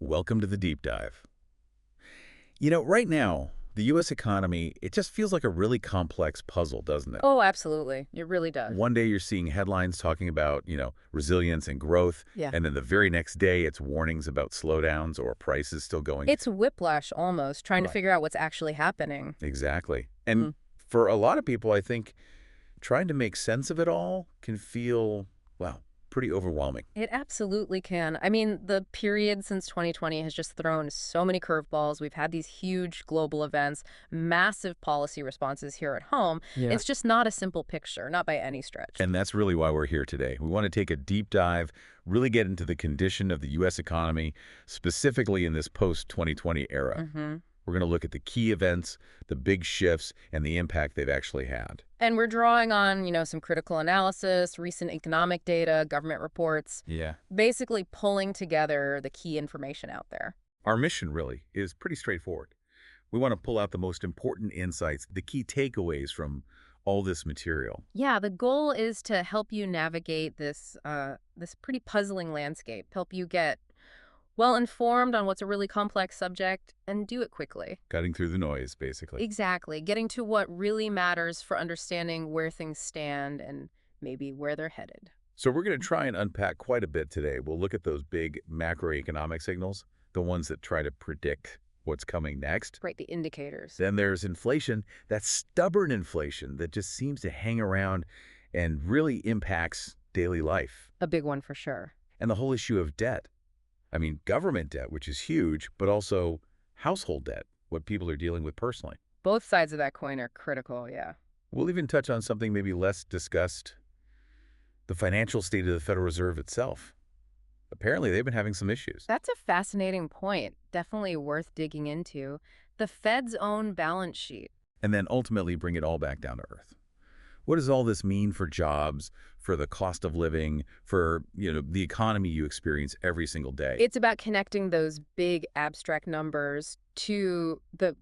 Welcome to the deep dive. Right now, the U.S. economy, it just feels like a really complex puzzle, doesn't it? Oh, absolutely. It really does. One day you're seeing headlines talking about, resilience and growth, Yeah. and then the very next day it's warnings about slowdowns or prices still going. It's whiplash almost, trying to Right. figure out what's actually happening. Exactly. And Mm. for a lot of people, I think trying to make sense of it all can feel, well, pretty overwhelming. It absolutely can. I mean, the period since 2020 has just thrown so many curveballs. We've had these huge global events, massive policy responses here at home. Yeah. It's just not a simple picture, not by any stretch. And that's really why we're here today. We want to take a deep dive, really get into the condition of the U.S. economy, specifically in this post-2020 era. hmm We're going to look at the key events, the big shifts, and the impact they've actually had. And we're drawing on, some critical analysis, recent economic data, government reports, Yeah. basically pulling together the key information out there. Our mission, really, is pretty straightforward. We want to pull out the most important insights, the key takeaways from all this material. Yeah, the goal is to help you navigate this pretty puzzling landscape, help you get well informed on what's a really complex subject and do it quickly. Cutting through the noise, basically. Exactly, getting to what really matters for understanding where things stand and maybe where they're headed. So we're going to try and unpack quite a bit today. We'll look at those big macroeconomic signals, the ones that try to predict what's coming next. Right, the indicators. Then there's inflation, that stubborn inflation that just seems to hang around and really impacts daily life. A big one for sure. And the whole issue of debt. I mean, government debt, which is huge, but also household debt, what people are dealing with personally. Both sides of that coin are critical, yeah. We'll even touch on something maybe less discussed, the financial state of the Federal Reserve itself. Apparently, they've been having some issues. That's a fascinating point, definitely worth digging into. The Fed's own balance sheet. And then ultimately bring it all back down to earth. What does all this mean for jobs, for the cost of living, for, the economy you experience every single day? It's about connecting those big abstract numbers to the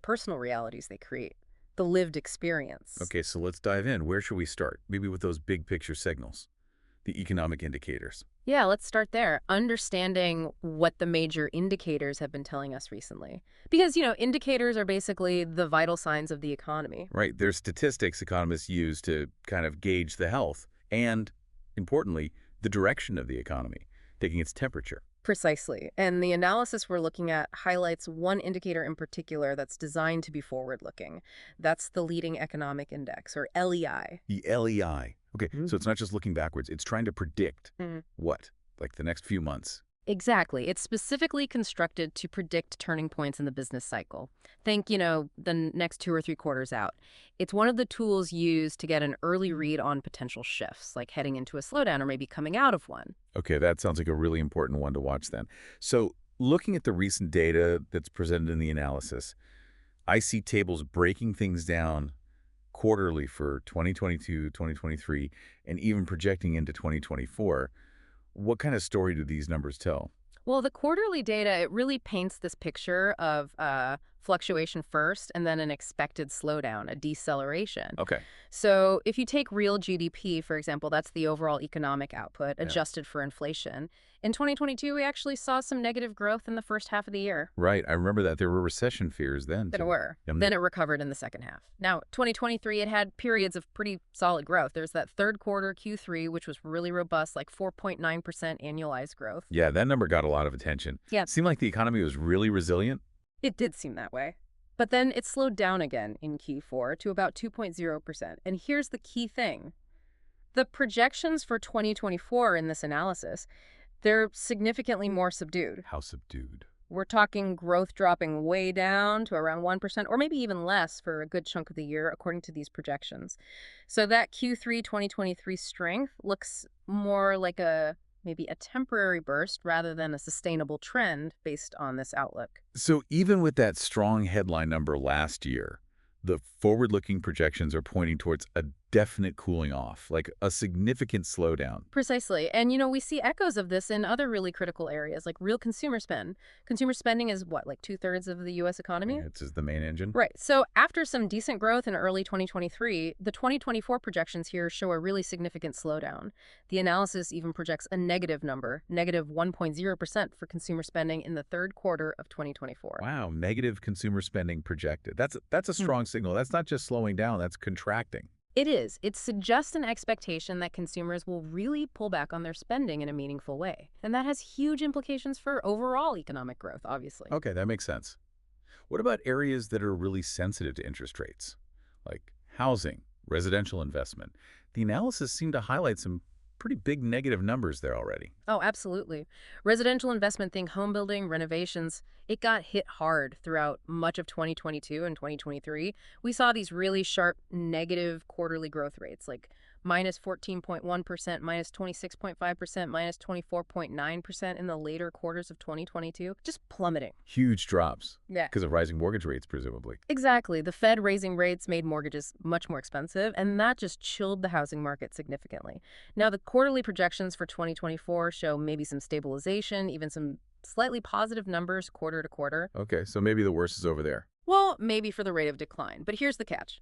personal realities they create, the lived experience. Okay, so let's dive in. Where should we start? Maybe with those big picture signals, the economic indicators. Yeah, let's start there. Understanding what the major indicators have been telling us recently. Because, indicators are basically the vital signs of the economy. Right, there's statistics economists use to kind of gauge the health and, importantly, the direction of the economy, taking its temperature. Precisely. And the analysis we're looking at highlights one indicator in particular that's designed to be forward-looking. That's the leading economic index, or LEI. The LEI. Okay, so it's not just looking backwards. It's trying to predict what? Like the next few months. Exactly. It's specifically constructed to predict turning points in the business cycle. Think, the next 2 or 3 quarters out. It's one of the tools used to get an early read on potential shifts, like heading into a slowdown or maybe coming out of one. Okay, that sounds like a really important one to watch then. So looking at the recent data that's presented in the analysis, I see tables breaking things down quarterly for 2022, 2023, and even projecting into 2024. What kind of story do these numbers tell? Well, the quarterly data, it really paints this picture of fluctuation first and then an expected slowdown, a deceleration. Okay. So if you take real GDP, for example, that's the overall economic output adjusted for inflation. In 2022, we actually saw some negative growth in the first half of the year. Right. I remember that there were recession fears then, There too. were. Then it recovered in the second half. Now, 2023, it had periods of pretty solid growth. There's that third quarter, Q3, which was really robust, like 4.9% annualized growth. Yeah, that number got a lot of attention. Yeah. It seemed like the economy was really resilient. It did seem that way. But then it slowed down again in Q4 to about 2.0%. And here's the key thing. The projections for 2024 in this analysis, they're significantly more subdued. How subdued? We're talking growth dropping way down to around 1% or maybe even less for a good chunk of the year, according to these projections. So that Q3 2023 strength looks more like maybe a temporary burst rather than a sustainable trend based on this outlook. So even with that strong headline number last year, the forward-looking projections are pointing towards a definite cooling off, like a significant slowdown. Precisely. And, we see echoes of this in other really critical areas, like real consumer spend. Consumer spending is what, like two-thirds of the U.S. economy? It's just the main engine. Right. So after some decent growth in early 2023, the 2024 projections here show a really significant slowdown. The analysis even projects a negative number, negative 1.0% for consumer spending in the third quarter of 2024. Wow, negative consumer spending projected. That's a strong signal. That's not just slowing down, that's contracting. It is. It suggests an expectation that consumers will really pull back on their spending in a meaningful way. And that has huge implications for overall economic growth, obviously. Okay, that makes sense. What about areas that are really sensitive to interest rates, like housing, residential investment? The analysis seemed to highlight some pretty big negative numbers there already. Oh, absolutely. Residential investment, think home building, renovations, it got hit hard throughout much of 2022 and 2023. We saw these really sharp negative quarterly growth rates, like minus 14.1%, minus 26.5%, minus 24.9% in the later quarters of 2022, just plummeting. Huge drops Yeah. because of rising mortgage rates, presumably. Exactly. The Fed raising rates made mortgages much more expensive, and that just chilled the housing market significantly. Now, the quarterly projections for 2024 show maybe some stabilization, even some slightly positive numbers quarter to quarter. Okay, so maybe the worst is over there. Well, maybe for the rate of decline. But here's the catch.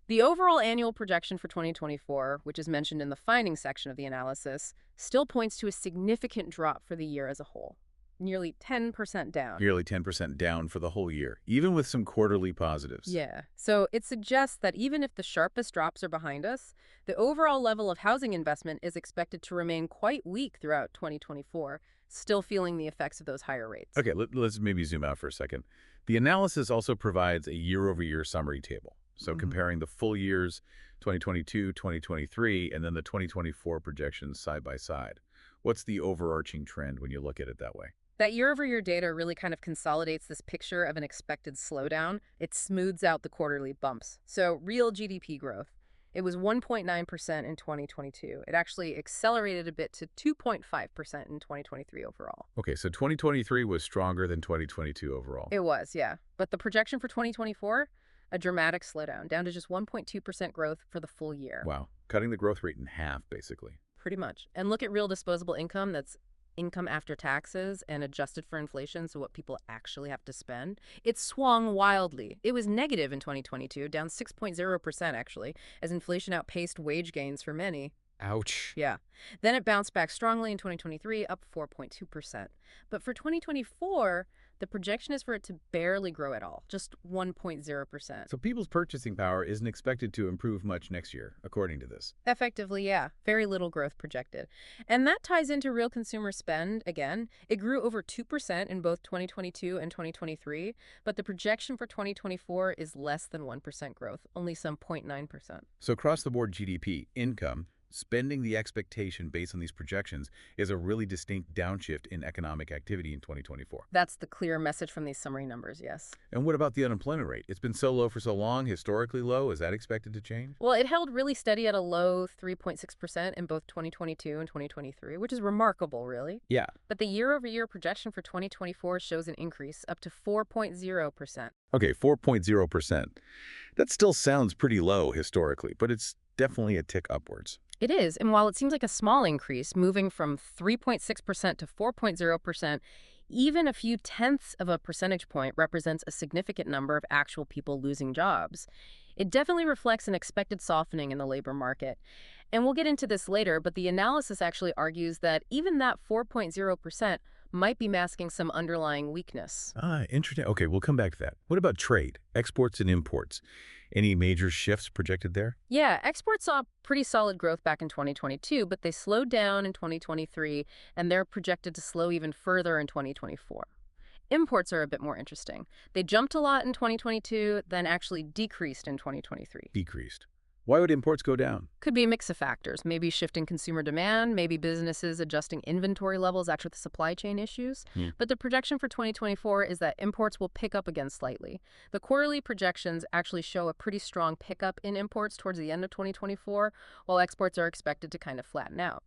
The overall annual projection for 2024, which is mentioned in the findings section of the analysis, still points to a significant drop for the year as a whole. Nearly 10% down. Nearly 10% down for the whole year, even with some quarterly positives. Yeah. So it suggests that even if the sharpest drops are behind us, the overall level of housing investment is expected to remain quite weak throughout 2024, still feeling the effects of those higher rates. Okay, let's maybe zoom out for a second. The analysis also provides a year-over-year summary table. So comparing the full years 2022, 2023, and then the 2024 projections side by side. What's the overarching trend when you look at it that way? That year-over-year data really kind of consolidates this picture of an expected slowdown. It smooths out the quarterly bumps. So real GDP growth, it was 1.9% in 2022. It actually accelerated a bit to 2.5% in 2023 overall. Okay, so 2023 was stronger than 2022 overall. It was, yeah. But the projection for 2024, a dramatic slowdown, down to just 1.2% growth for the full year. Wow, cutting the growth rate in half, basically. Pretty much. And look at real disposable income, that's income after taxes and adjusted for inflation, so what people actually have to spend. It swung wildly. It was negative in 2022, down 6.0% actually, as inflation outpaced wage gains for many. Ouch. Yeah. Then it bounced back strongly in 2023, up 4.2%. But for 2024, the projection is for it to barely grow at all, just 1.0%. So people's purchasing power isn't expected to improve much next year, according to this. Effectively, yeah. Very little growth projected. And that ties into real consumer spend again. It grew over 2% in both 2022 and 2023, but the projection for 2024 is less than 1% growth, only some 0.9%. So across the board GDP, income, spending the expectation based on these projections is a really distinct downshift in economic activity in 2024. That's the clear message from these summary numbers, yes. And what about the unemployment rate? It's been so low for so long, historically low. Is that expected to change? Well, it held really steady at a low 3.6% in both 2022 and 2023, which is remarkable, really. Yeah. But the year-over-year projection for 2024 shows an increase up to 4.0%. Okay, 4.0%. That still sounds pretty low historically, but it's definitely a tick upwards. It is, and while it seems like a small increase, moving from 3.6% to 4.0%, even a few tenths of a percentage point represents a significant number of actual people losing jobs. It definitely reflects an expected softening in the labor market. And we'll get into this later, but the analysis actually argues that even that 4.0% might be masking some underlying weakness. Interesting. Okay, we'll come back to that. What about trade, exports and imports? Any major shifts projected there? Yeah, exports saw pretty solid growth back in 2022, but they slowed down in 2023, and they're projected to slow even further in 2024. Imports are a bit more interesting. They jumped a lot in 2022, then actually decreased in 2023. Decreased. Why would imports go down? Could be a mix of factors, maybe shifting consumer demand, maybe businesses adjusting inventory levels after the supply chain issues. But the projection for 2024 is that imports will pick up again slightly. The quarterly projections actually show a pretty strong pickup in imports towards the end of 2024, while exports are expected to kind of flatten out.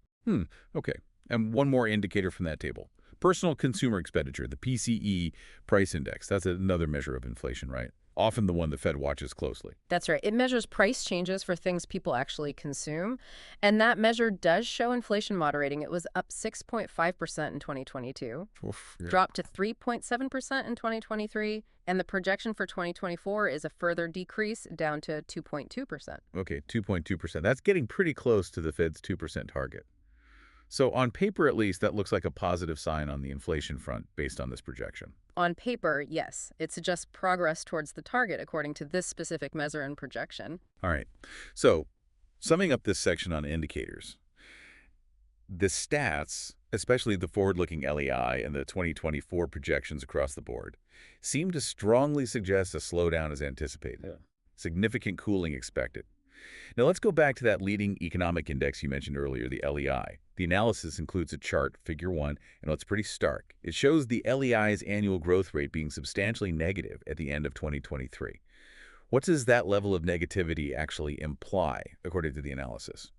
Okay. And one more indicator from that table. Personal consumer expenditure, the PCE price index. That's another measure of inflation, right? Often the one the Fed watches closely. That's right. It measures price changes for things people actually consume. And that measure does show inflation moderating. It was up 6.5% in 2022, Oof, yeah. dropped to 3.7% in 2023, and the projection for 2024 is a further decrease down to 2.2%. Okay, 2.2%. That's getting pretty close to the Fed's 2% target. So on paper, at least, that looks like a positive sign on the inflation front based on this projection. On paper, yes, it suggests progress towards the target according to this specific measure and projection. All right. So summing up this section on indicators, the stats, especially the forward-looking LEI and the 2024 projections across the board, seem to strongly suggest a slowdown as anticipated. Yeah. Significant cooling expected. Now let's go back to that leading economic index you mentioned earlier, the LEI. The analysis includes a chart, figure 1, and it's pretty stark. It shows the LEI's annual growth rate being substantially negative at the end of 2023. What does that level of negativity actually imply, according to the analysis?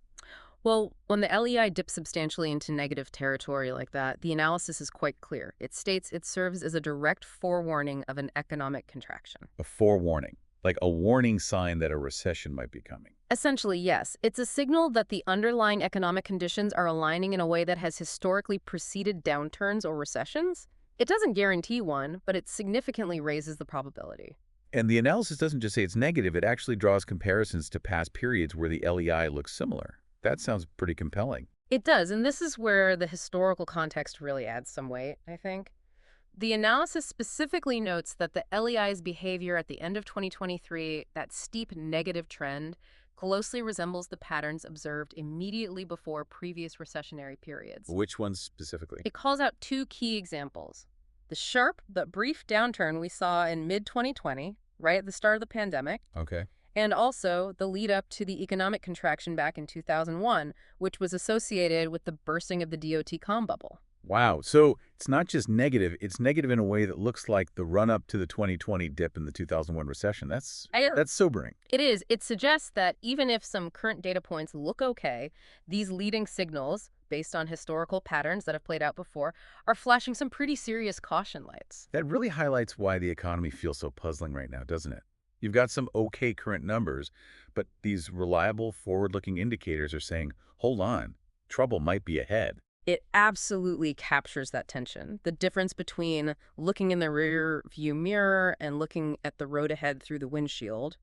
Well, when the LEI dips substantially into negative territory like that, the analysis is quite clear. It states it serves as a direct forewarning of an economic contraction. A forewarning, like a warning sign that a recession might be coming. Essentially, yes. It's a signal that the underlying economic conditions are aligning in a way that has historically preceded downturns or recessions. It doesn't guarantee one, but it significantly raises the probability. And the analysis doesn't just say it's negative, it actually draws comparisons to past periods where the LEI looks similar. That sounds pretty compelling. It does, and this is where the historical context really adds some weight, I think. The analysis specifically notes that the LEI's behavior at the end of 2023, that steep negative trend, closely resembles the patterns observed immediately before previous recessionary periods. Which ones specifically? It calls out two key examples. The sharp but brief downturn we saw in mid-2020, right at the start of the pandemic, Okay. and also the lead up to the economic contraction back in 2001, which was associated with the bursting of the dot-com bubble. Wow. So it's not just negative, it's negative in a way that looks like the run-up to the 2020 dip in the 2001 recession. That's sobering. It is. It suggests that even if some current data points look okay, these leading signals, based on historical patterns that have played out before, are flashing some pretty serious caution lights. That really highlights why the economy feels so puzzling right now, doesn't it? You've got some okay current numbers, but these reliable forward-looking indicators are saying, hold on, trouble might be ahead. It absolutely captures that tension. The difference between looking in the rear view mirror and looking at the road ahead through the windshield,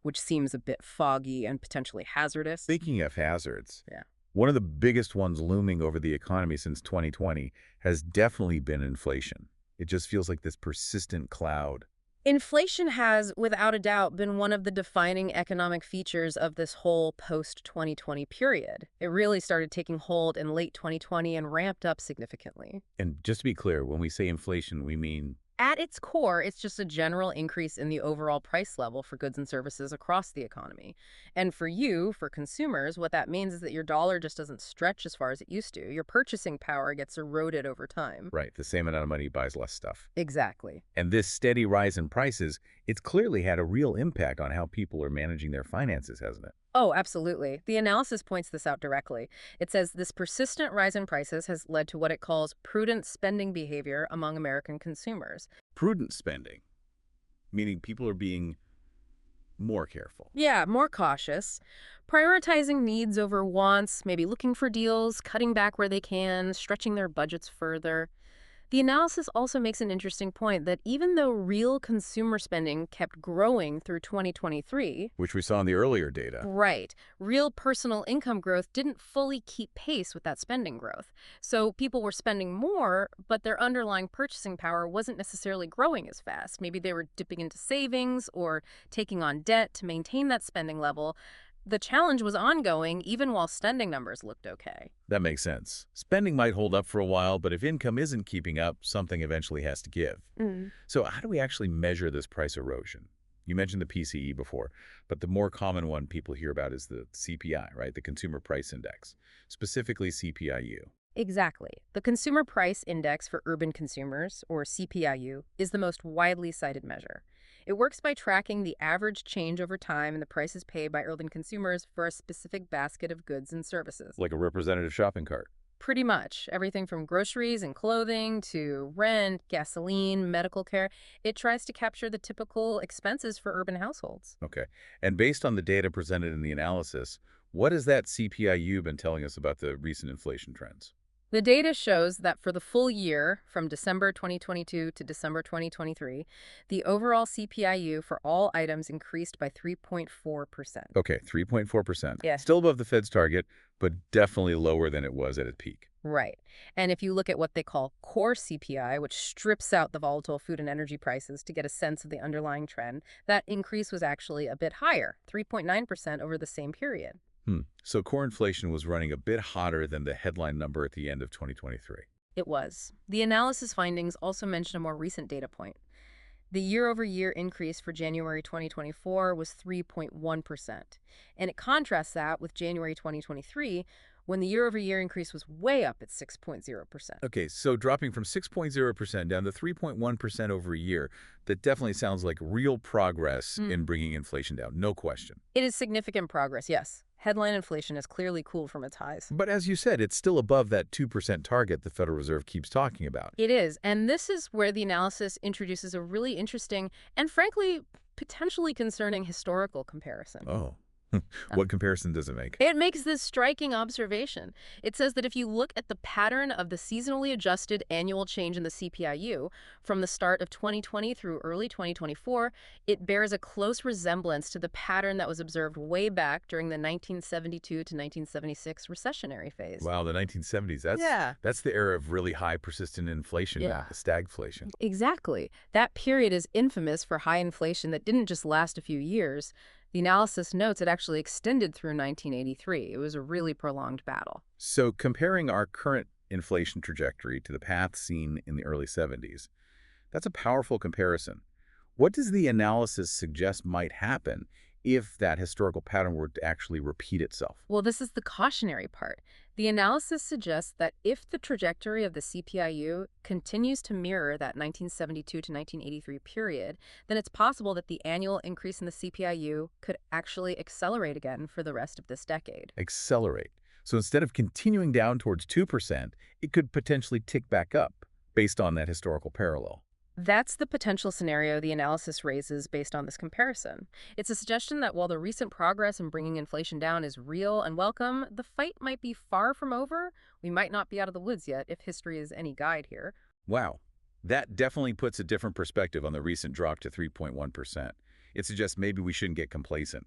which seems a bit foggy and potentially hazardous. Speaking of hazards, Yeah. one of the biggest ones looming over the economy since 2020 has definitely been inflation. It just feels like this persistent cloud. Inflation has, without a doubt, been one of the defining economic features of this whole post-2020 period. It really started taking hold in late 2020 and ramped up significantly. And just to be clear, when we say inflation, we mean At its core, it's just a general increase in the overall price level for goods and services across the economy. And for you, for consumers, what that means is that your dollar just doesn't stretch as far as it used to. Your purchasing power gets eroded over time. right, the same amount of money buys less stuff. Exactly. And this steady rise in prices, it's clearly had a real impact on how people are managing their finances, hasn't it? Oh, absolutely. The analysis points this out directly. It says this persistent rise in prices has led to what it calls prudent spending behavior among American consumers. Prudent spending, meaning people are being more careful. Yeah, more cautious, prioritizing needs over wants, maybe looking for deals, cutting back where they can, stretching their budgets further. The analysis also makes an interesting point that even though real consumer spending kept growing through 2023, Which we saw in the earlier data. right, real personal income growth didn't fully keep pace with that spending growth. So people were spending more, but their underlying purchasing power wasn't necessarily growing as fast. Maybe they were dipping into savings or taking on debt to maintain that spending level. The challenge was ongoing even while spending numbers looked okay. That makes sense. Spending might hold up for a while, but if income isn't keeping up, something eventually has to give. So how do we actually measure this price erosion? You mentioned the PCE before, but the more common one people hear about is the CPI, right? The Consumer Price Index, specifically CPIU. Exactly. The Consumer Price Index for Urban Consumers, or CPIU, is the most widely cited measure. It works by tracking the average change over time in the prices paid by urban consumers for a specific basket of goods and services. Like a representative shopping cart. Pretty much. Everything from groceries and clothing to rent, gasoline, medical care. It tries to capture the typical expenses for urban households. Okay. And based on the data presented in the analysis, what has that CPIU been telling us about the recent inflation trends? The data shows that for the full year, from December 2022 to December 2023, the overall CPIU for all items increased by 3.4%. Okay, 3.4%. Yeah. Still above the Fed's target, but definitely lower than it was at its peak. Right. And if you look at what they call core CPI, which strips out the volatile food and energy prices to get a sense of the underlying trend, that increase was actually a bit higher, 3.9% over the same period. So core inflation was running a bit hotter than the headline number at the end of 2023. It was. The analysis findings also mention a more recent data point. The year-over-year increase for January 2024 was 3.1%, and it contrasts that with January 2023, when the year-over-year increase was way up at 6.0%. Okay, so dropping from 6.0% down to 3.1% over a year, that definitely sounds like real progress in bringing inflation down, no question. It is significant progress, yes. Headline inflation has clearly cooled from its highs. But as you said, it's still above that 2% target the Federal Reserve keeps talking about. It is, and this is where the analysis introduces a really interesting and, frankly, potentially concerning historical comparison. Oh, what comparison does it make? It makes this striking observation. It says that if you look at the pattern of the seasonally adjusted annual change in the CPIU from the start of 2020 through early 2024, it bears a close resemblance to the pattern that was observed way back during the 1972 to 1976 recessionary phase. Wow, the 1970s, Yeah. that's the era of really high persistent inflation, Yeah. stagflation. Exactly. That period is infamous for high inflation that didn't just last a few years. The analysis notes it actually extended through 1983. It was a really prolonged battle. So comparing our current inflation trajectory to the path seen in the early 70s, that's a powerful comparison. What does the analysis suggest might happen if that historical pattern were to actually repeat itself? Well, this is the cautionary part. The analysis suggests that if the trajectory of the CPIU continues to mirror that 1972 to 1983 period, then it's possible that the annual increase in the CPIU could actually accelerate again for the rest of this decade. Accelerate. So instead of continuing down towards 2%, it could potentially tick back up based on that historical parallel. That's the potential scenario the analysis raises based on this comparison. It's a suggestion that while the recent progress in bringing inflation down is real and welcome, the fight might be far from over. We might not be out of the woods yet, if history is any guide here. Wow. That definitely puts a different perspective on the recent drop to 3.1%. It suggests maybe we shouldn't get complacent.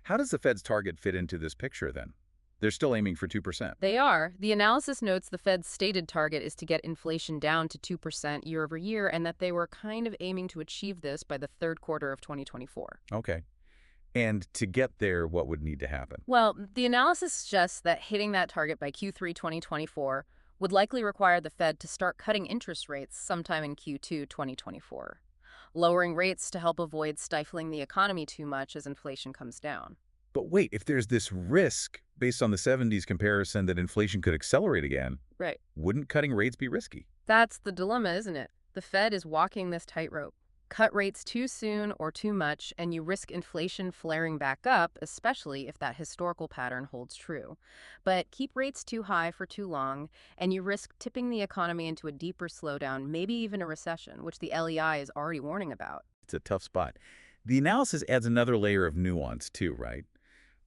How does the Fed's target fit into this picture then? They're still aiming for 2%. They are. The analysis notes the Fed's stated target is to get inflation down to 2% year over year, and that they were kind of aiming to achieve this by the third quarter of 2024. Okay. And to get there, what would need to happen? Well, the analysis suggests that hitting that target by Q3 2024 would likely require the Fed to start cutting interest rates sometime in Q2 2024, lowering rates to help avoid stifling the economy too much as inflation comes down. But wait, if there's this risk based on the 70s comparison that inflation could accelerate again, Right. wouldn't cutting rates be risky? That's the dilemma, isn't it? The Fed is walking this tightrope. Cut rates too soon or too much, and you risk inflation flaring back up, especially if that historical pattern holds true. But keep rates too high for too long, and you risk tipping the economy into a deeper slowdown, maybe even a recession, which the LEI is already warning about. It's a tough spot. The analysis adds another layer of nuance too, right?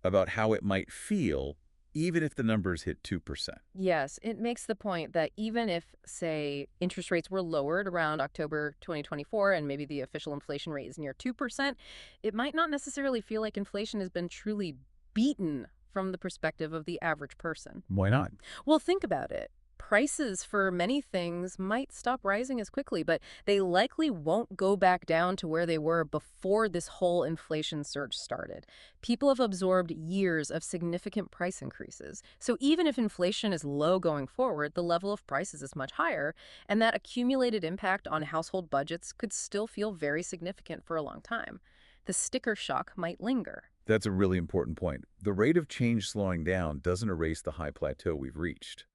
About how it might feel even if the numbers hit 2%. Yes, it makes the point that even if, say, interest rates were lowered around October 2024 and maybe the official inflation rate is near 2%, it might not necessarily feel like inflation has been truly beaten from the perspective of the average person. Why not? Well, think about it. Prices for many things might stop rising as quickly, but they likely won't go back down to where they were before this whole inflation surge started. People have absorbed years of significant price increases. So even if inflation is low going forward, the level of prices is much higher, and that accumulated impact on household budgets could still feel very significant for a long time. The sticker shock might linger. That's a really important point. The rate of change slowing down doesn't erase the high plateau we've reached.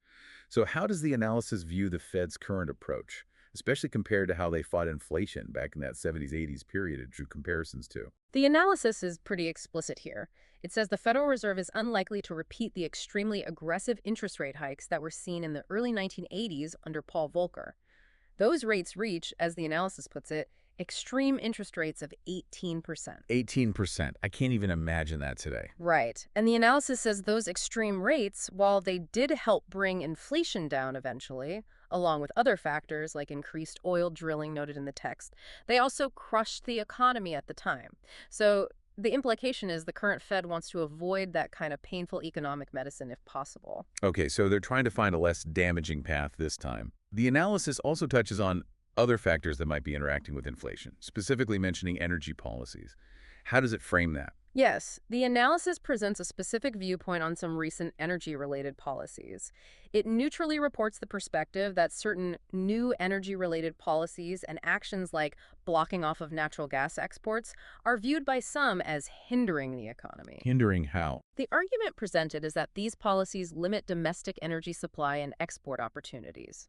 So how does the analysis view the Fed's current approach, especially compared to how they fought inflation back in that 70s, 80s period it drew comparisons to. The analysis is pretty explicit here. It says the Federal Reserve is unlikely to repeat the extremely aggressive interest rate hikes that were seen in the early 1980s under Paul Volcker. Those rates reach, as the analysis puts it, extreme interest rates of 18%. 18%. I can't even imagine that today. Right. And the analysis says those extreme rates, while they did help bring inflation down eventually, along with other factors like increased oil drilling noted in the text, they also crushed the economy at the time. So the implication is the current Fed wants to avoid that kind of painful economic medicine if possible. Okay, so they're trying to find a less damaging path this time. The analysis also touches on other factors that might be interacting with inflation, specifically mentioning energy policies. How does it frame that? Yes, the analysis presents a specific viewpoint on some recent energy-related policies. It neutrally reports the perspective that certain new energy-related policies and actions like blocking off of natural gas exports are viewed by some as hindering the economy. Hindering how? The argument presented is that these policies limit domestic energy supply and export opportunities.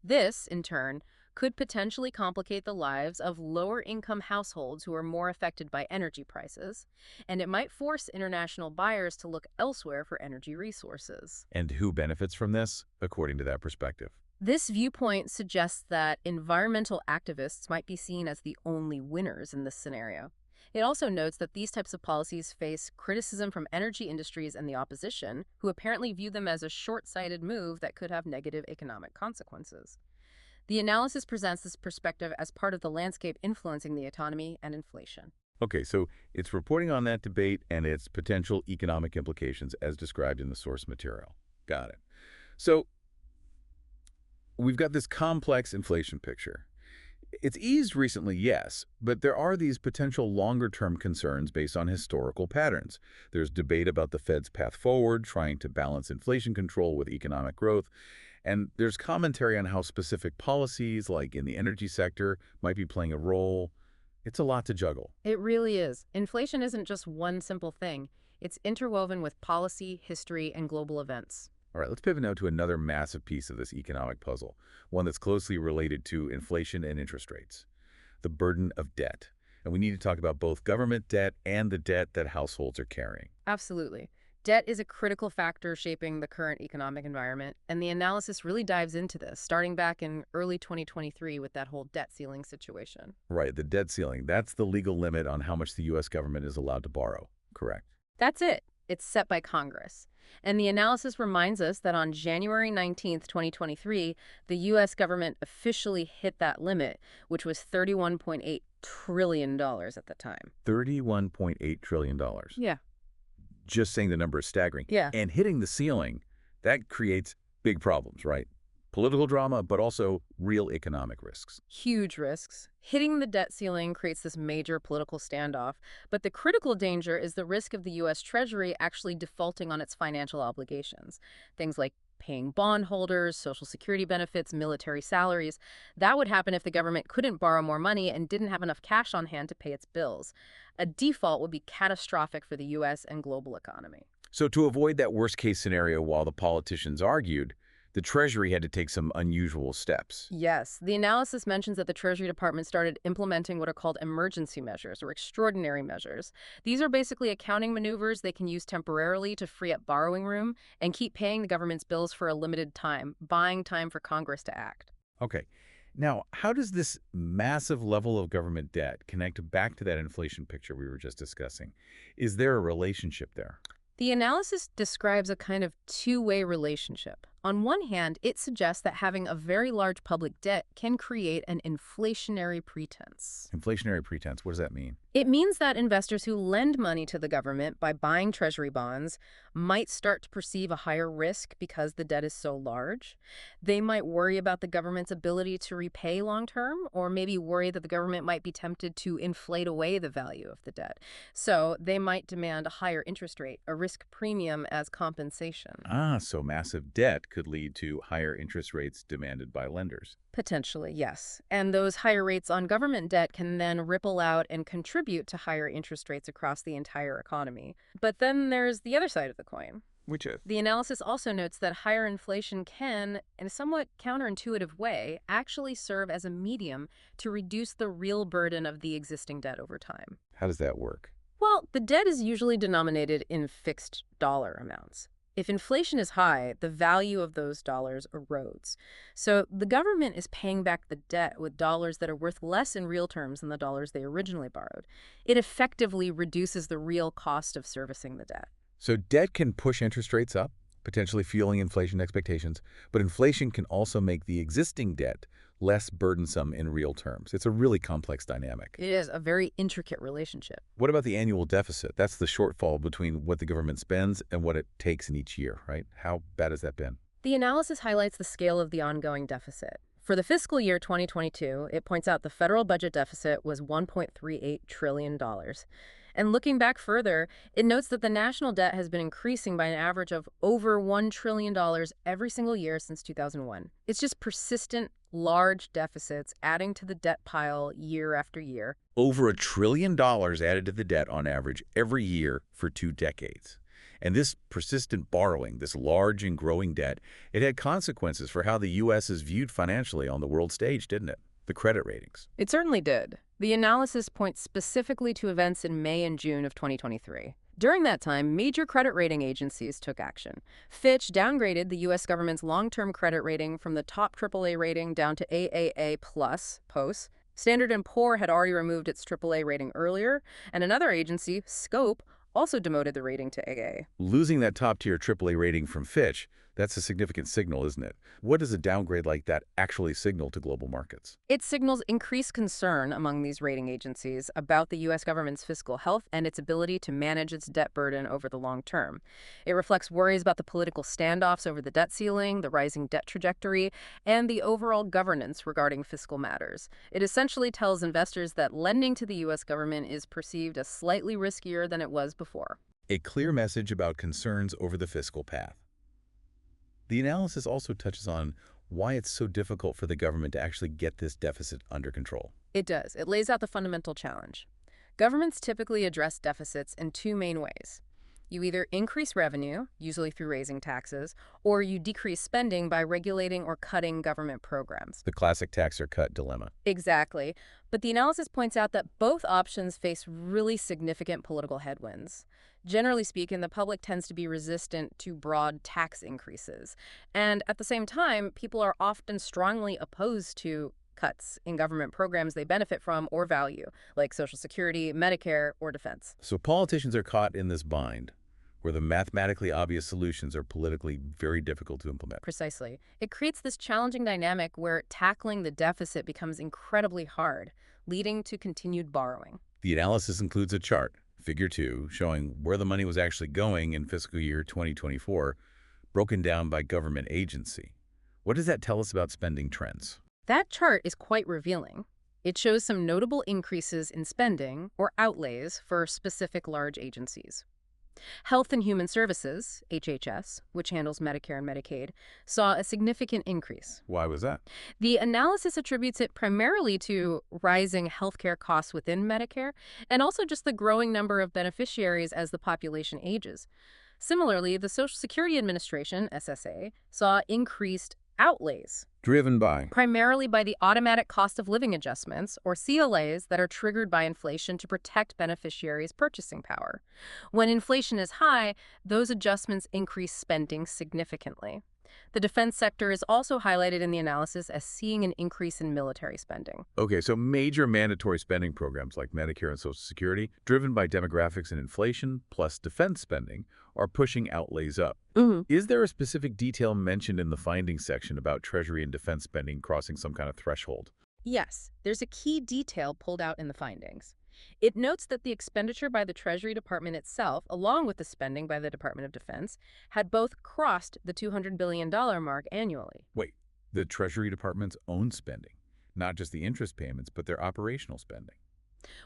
This, in turn, could potentially complicate the lives of lower-income households who are more affected by energy prices, and it might force international buyers to look elsewhere for energy resources. And who benefits from this, according to that perspective? This viewpoint suggests that environmental activists might be seen as the only winners in this scenario. It also notes that these types of policies face criticism from energy industries and the opposition, who apparently view them as a short-sighted move that could have negative economic consequences. The analysis presents this perspective as part of the landscape influencing the economy and inflation. Okay, so it's reporting on that debate and its potential economic implications as described in the source material. Got it. So we've got this complex inflation picture. It's eased recently, yes, but there are these potential longer-term concerns based on historical patterns. There's debate about the Fed's path forward, trying to balance inflation control with economic growth, and there's commentary on how specific policies, like in the energy sector, might be playing a role. It's a lot to juggle. It really is. Inflation isn't just one simple thing. It's interwoven with policy, history, and global events. All right, let's pivot now to another massive piece of this economic puzzle, one that's closely related to inflation and interest rates, the burden of debt. And we need to talk about both government debt and the debt that households are carrying. Absolutely. Debt is a critical factor shaping the current economic environment, and the analysis really dives into this, starting back in early 2023 with that whole debt ceiling situation. Right, the debt ceiling, that's the legal limit on how much the U.S. government is allowed to borrow, correct? That's it. It's set by Congress. And the analysis reminds us that on January 19th, 2023, the U.S. government officially hit that limit, which was $31.8 trillion at the time. $31.8 trillion. Yeah. Just saying the number is staggering. Yeah. And hitting the ceiling, that creates big problems, right? Political drama, but also real economic risks. Huge risks. Hitting the debt ceiling creates this major political standoff, but the critical danger is the risk of the U.S. Treasury actually defaulting on its financial obligations. Things like paying bondholders, Social Security benefits, military salaries. That would happen if the government couldn't borrow more money and didn't have enough cash on hand to pay its bills. A default would be catastrophic for the U.S. and global economy. So to avoid that worst-case scenario while the politicians argued, the Treasury had to take some unusual steps. Yes, the analysis mentions that the Treasury Department started implementing what are called emergency measures or extraordinary measures. These are basically accounting maneuvers they can use temporarily to free up borrowing room and keep paying the government's bills for a limited time, buying time for Congress to act. Okay. Now, how does this massive level of government debt connect back to that inflation picture we were just discussing? Is there a relationship there? The analysis describes a kind of two-way relationship. On one hand, it suggests that having a very large public debt can create an inflationary pretense. Inflationary pretense, what does that mean? It means that investors who lend money to the government by buying treasury bonds might start to perceive a higher risk because the debt is so large. They might worry about the government's ability to repay long-term, or maybe worry that the government might be tempted to inflate away the value of the debt. So they might demand a higher interest rate, a risk premium as compensation. So massive debt could lead to higher interest rates demanded by lenders. Potentially, yes. And those higher rates on government debt can then ripple out and contribute to higher interest rates across the entire economy. But then there's the other side of the coin. Which is? The analysis also notes that higher inflation can, in a somewhat counterintuitive way, actually serve as a medium to reduce the real burden of the existing debt over time. How does that work? Well, the debt is usually denominated in fixed dollar amounts. If inflation is high, the value of those dollars erodes. So the government is paying back the debt with dollars that are worth less in real terms than the dollars they originally borrowed. It effectively reduces the real cost of servicing the debt. So debt can push interest rates up, potentially fueling inflation expectations, but inflation can also make the existing debt less burdensome in real terms. It's a really complex dynamic. It is a very intricate relationship. What about the annual deficit? That's the shortfall between what the government spends and what it takes in each year, right? How bad has that been? The analysis highlights the scale of the ongoing deficit. For the fiscal year 2022, it points out the federal budget deficit was $1.38 trillion. And looking back further, it notes that the national debt has been increasing by an average of over $1 trillion every single year since 2001. It's just persistent, large deficits adding to the debt pile year after year. Over $1 trillion added to the debt on average every year for 2 decades. And this persistent borrowing, this large and growing debt, it had consequences for how the U.S. is viewed financially on the world stage, didn't it? The credit ratings. It certainly did. The analysis points specifically to events in May and June of 2023. During that time, major credit rating agencies took action. Fitch downgraded the U.S. government's long-term credit rating from the top AAA rating down to AAA+, POS. Standard & Poor had already removed its AAA rating earlier, and another agency, Scope, also demoted the rating to AA. Losing that top-tier AAA rating from Fitch, that's a significant signal, isn't it? What does a downgrade like that actually signal to global markets? It signals increased concern among these rating agencies about the U.S. government's fiscal health and its ability to manage its debt burden over the long term. It reflects worries about the political standoffs over the debt ceiling, the rising debt trajectory, and the overall governance regarding fiscal matters. It essentially tells investors that lending to the U.S. government is perceived as slightly riskier than it was before. A clear message about concerns over the fiscal path. The analysis also touches on why it's so difficult for the government to actually get this deficit under control. It does. It lays out the fundamental challenge. Governments typically address deficits in 2 main ways. You either increase revenue, usually through raising taxes, or you decrease spending by regulating or cutting government programs. The classic tax or cut dilemma. Exactly. But the analysis points out that both options face really significant political headwinds. Generally speaking, the public tends to be resistant to broad tax increases. And at the same time, people are often strongly opposed to cuts in government programs they benefit from or value, like Social Security, Medicare, or defense. So politicians are caught in this bind, where the mathematically obvious solutions are politically very difficult to implement. Precisely. It creates this challenging dynamic where tackling the deficit becomes incredibly hard, leading to continued borrowing. The analysis includes a chart, Figure 2, showing where the money was actually going in fiscal year 2024, broken down by government agency. What does that tell us about spending trends? That chart is quite revealing. It shows some notable increases in spending or outlays for specific large agencies. Health and Human Services, HHS, which handles Medicare and Medicaid, saw a significant increase. Why was that? The analysis attributes it primarily to rising healthcare costs within Medicare and also just the growing number of beneficiaries as the population ages. Similarly, the Social Security Administration, SSA, saw increased outlays. Driven by? Primarily by the automatic cost of living adjustments, or CLAs, that are triggered by inflation to protect beneficiaries' purchasing power. When inflation is high, those adjustments increase spending significantly. The defense sector is also highlighted in the analysis as seeing an increase in military spending. Okay, so major mandatory spending programs like Medicare and Social Security, driven by demographics and inflation, plus defense spending, are pushing outlays up. Is there a specific detail mentioned in the findings section about Treasury and defense spending crossing some kind of threshold? Yes, there's a key detail pulled out in the findings. It notes that the expenditure by the Treasury Department itself, along with the spending by the Department of Defense, had both crossed the $200 billion mark annually. Wait, the Treasury Department's own spending, not just the interest payments, but their operational spending.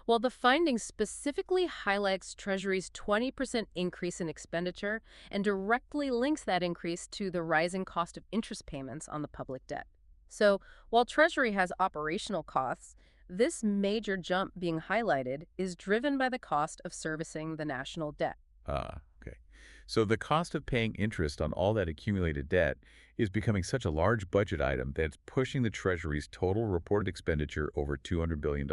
Well, the findings specifically highlights Treasury's 20% increase in expenditure and directly links that increase to the rising cost of interest payments on the public debt. So, while Treasury has operational costs, this major jump being highlighted is driven by the cost of servicing the national debt. Okay. So the cost of paying interest on all that accumulated debt is becoming such a large budget item that it's pushing the Treasury's total reported expenditure over $200 billion,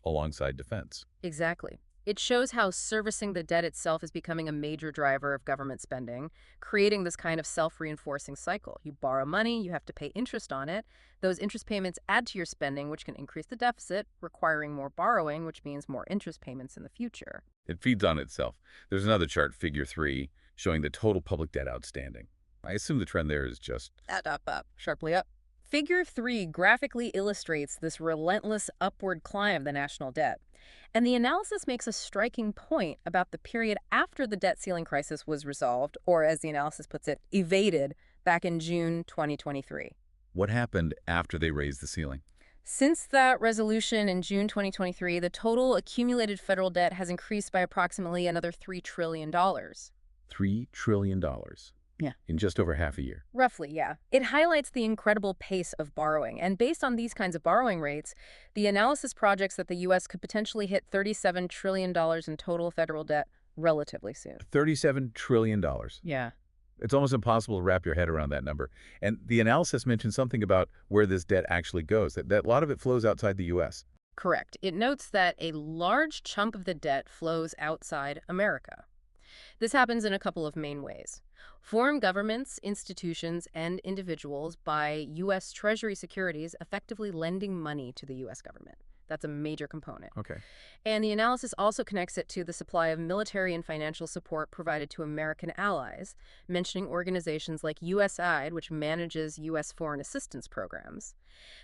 alongside defense. Exactly. It shows how servicing the debt itself is becoming a major driver of government spending, creating this kind of self-reinforcing cycle. You borrow money, you have to pay interest on it. Those interest payments add to your spending, which can increase the deficit, requiring more borrowing, which means more interest payments in the future. It feeds on itself. There's another chart, figure 3, showing the total public debt outstanding. I assume the trend there is just Up, sharply up. Figure 3 graphically illustrates this relentless upward climb of the national debt. And the analysis makes a striking point about the period after the debt ceiling crisis was resolved, or as the analysis puts it, evaded, back in June 2023. what happened after they raised the ceiling. Since that resolution in June 2023, the total accumulated federal debt has increased by approximately another $3 trillion. $3 trillion Yeah. in just over half a year. Roughly, yeah. It highlights the incredible pace of borrowing. And based on these kinds of borrowing rates, the analysis projects that the U.S. could potentially hit $37 trillion in total federal debt relatively soon. $37 trillion. Yeah. It's almost impossible to wrap your head around that number. And the analysis mentioned something about where this debt actually goes, that a lot of it flows outside the U.S. Correct. It notes that a large chunk of the debt flows outside America. This happens in a couple of main ways. Foreign governments, institutions, and individuals buy U.S. Treasury securities, effectively lending money to the U.S. government. That's a major component. Okay. And the analysis also connects it to the supply of military and financial support provided to American allies, mentioning organizations like USAID, which manages U.S. foreign assistance programs.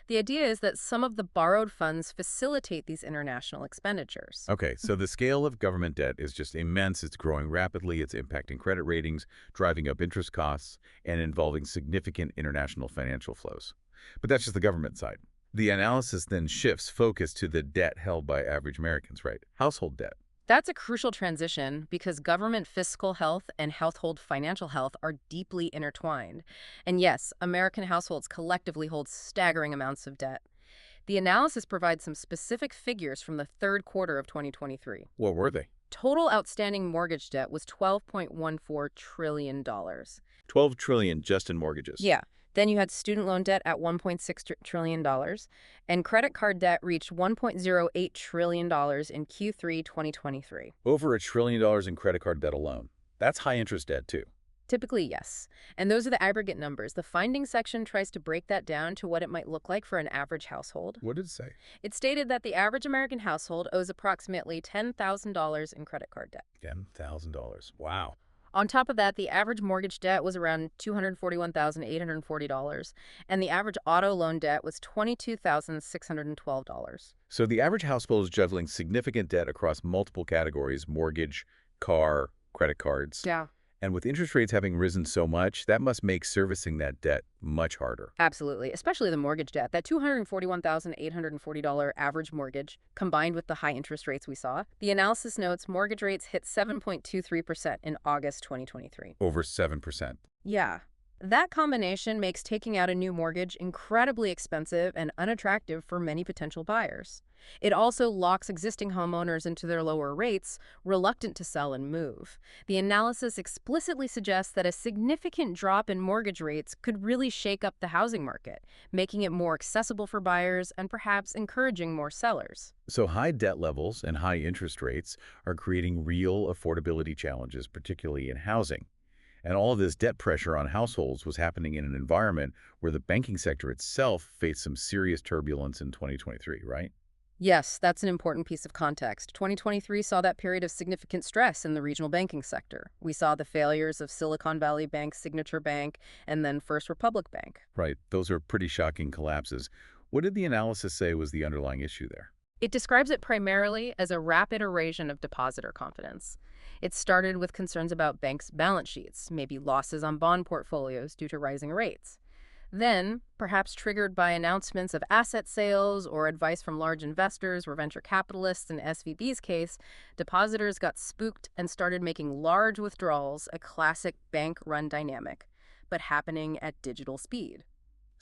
The idea is that some of the borrowed funds facilitate these international expenditures. Okay, so the scale of government debt is just immense. It's growing rapidly. It's impacting credit ratings, driving up interest costs, and involving significant international financial flows. But that's just the government side. The analysis then shifts focus to the debt held by average Americans, right? Household debt. That's a crucial transition because government fiscal health and household financial health are deeply intertwined. And yes, American households collectively hold staggering amounts of debt. The analysis provides some specific figures from the third quarter of 2023. What were they? Total outstanding mortgage debt was $12.14 trillion. $12 trillion just in mortgages. Yeah. Then you had student loan debt at $1.6 trillion, and credit card debt reached $1.08 trillion in Q3 2023. Over $1 trillion in credit card debt alone. That's high interest debt, too. Typically, yes. And those are the aggregate numbers. The findings section tries to break that down to what it might look like for an average household. What did it say? It stated that the average American household owes approximately $10,000 in credit card debt. $10,000. Wow. On top of that, the average mortgage debt was around $241,840, and the average auto loan debt was $22,612. So the average household is juggling significant debt across multiple categories: mortgage, car, credit cards. Yeah. And with interest rates having risen so much, that must make servicing that debt much harder. Absolutely, especially the mortgage debt. That $241,840 average mortgage, combined with the high interest rates we saw, the analysis notes mortgage rates hit 7.23% in August 2023. Over 7%. Yeah. That combination makes taking out a new mortgage incredibly expensive and unattractive for many potential buyers. It also locks existing homeowners into their lower rates, reluctant to sell and move. The analysis explicitly suggests that a significant drop in mortgage rates could really shake up the housing market, making it more accessible for buyers and perhaps encouraging more sellers. So high debt levels and high interest rates are creating real affordability challenges, particularly in housing. And all of this debt pressure on households was happening in an environment where the banking sector itself faced some serious turbulence in 2023, right? Yes, that's an important piece of context. 2023 saw that period of significant stress in the regional banking sector. We saw the failures of Silicon Valley Bank, Signature Bank, and then First Republic Bank. Right. Those are pretty shocking collapses. What did the analysis say was the underlying issue there? It describes it primarily as a rapid erosion of depositor confidence. It started with concerns about banks' balance sheets, maybe losses on bond portfolios due to rising rates. Then, perhaps triggered by announcements of asset sales or advice from large investors or venture capitalists in SVB's case, depositors got spooked and started making large withdrawals, a classic bank-run dynamic, but happening at digital speed.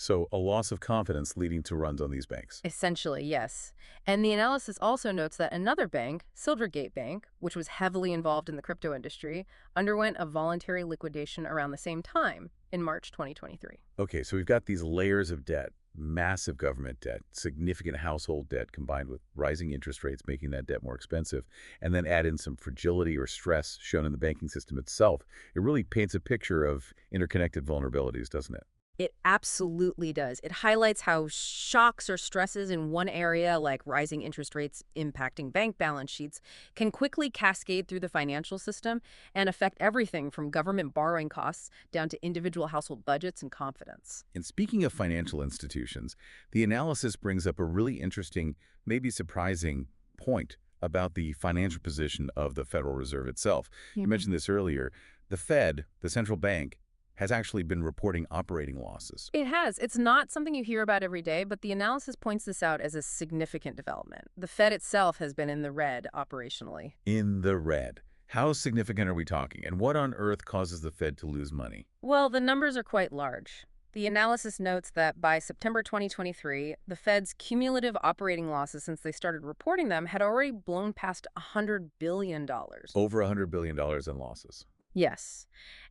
So a loss of confidence leading to runs on these banks. Essentially, yes. And the analysis also notes that another bank, Silvergate Bank, which was heavily involved in the crypto industry, underwent a voluntary liquidation around the same time in March 2023. Okay, so we've got these layers of debt, massive government debt, significant household debt combined with rising interest rates making that debt more expensive, and then add in some fragility or stress shown in the banking system itself. It really paints a picture of interconnected vulnerabilities, doesn't it? It absolutely does. It highlights how shocks or stresses in one area, like rising interest rates impacting bank balance sheets, can quickly cascade through the financial system and affect everything from government borrowing costs down to individual household budgets and confidence. And speaking of financial institutions, the analysis brings up a really interesting, maybe surprising point about the financial position of the Federal Reserve itself. You mentioned this earlier. The Fed, the central bank, has actually been reporting operating losses. It has. It's not something you hear about every day, but the analysis points this out as a significant development. The Fed itself has been in the red operationally. In the red. How significant are we talking, and what on earth causes the Fed to lose money? Well, the numbers are quite large. The analysis notes that by September 2023, the Fed's cumulative operating losses since they started reporting them had already blown past $100 billion. Over $100 billion in losses. Yes.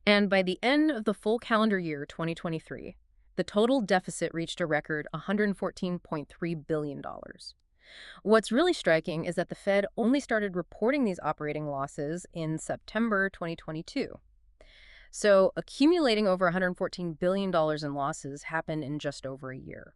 And by the end of the full calendar year 2023, the total deficit reached a record $114.3 billion. What's really striking is that the Fed only started reporting these operating losses in September 2022. So accumulating over $114 billion in losses happened in just over a year.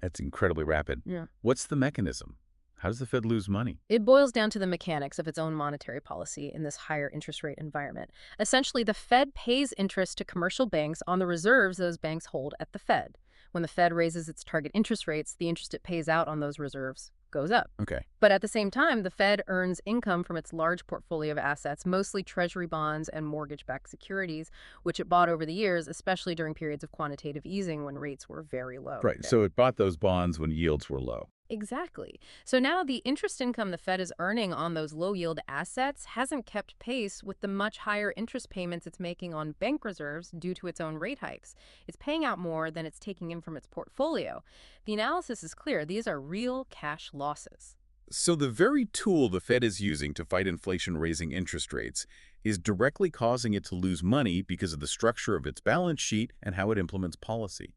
That's incredibly rapid. Yeah. What's the mechanism? How does the Fed lose money? It boils down to the mechanics of its own monetary policy in this higher interest rate environment. Essentially, the Fed pays interest to commercial banks on the reserves those banks hold at the Fed. When the Fed raises its target interest rates, the interest it pays out on those reserves goes up. Okay. But at the same time, the Fed earns income from its large portfolio of assets, mostly treasury bonds and mortgage-backed securities, which it bought over the years, especially during periods of quantitative easing when rates were very low. Right, so it bought those bonds when yields were low. Exactly. So now the interest income the Fed is earning on those low-yield assets hasn't kept pace with the much higher interest payments it's making on bank reserves due to its own rate hikes. It's paying out more than it's taking in from its portfolio. The analysis is clear. These are real cash losses. So the very tool the Fed is using to fight inflation raising interest rates is directly causing it to lose money because of the structure of its balance sheet and how it implements policy.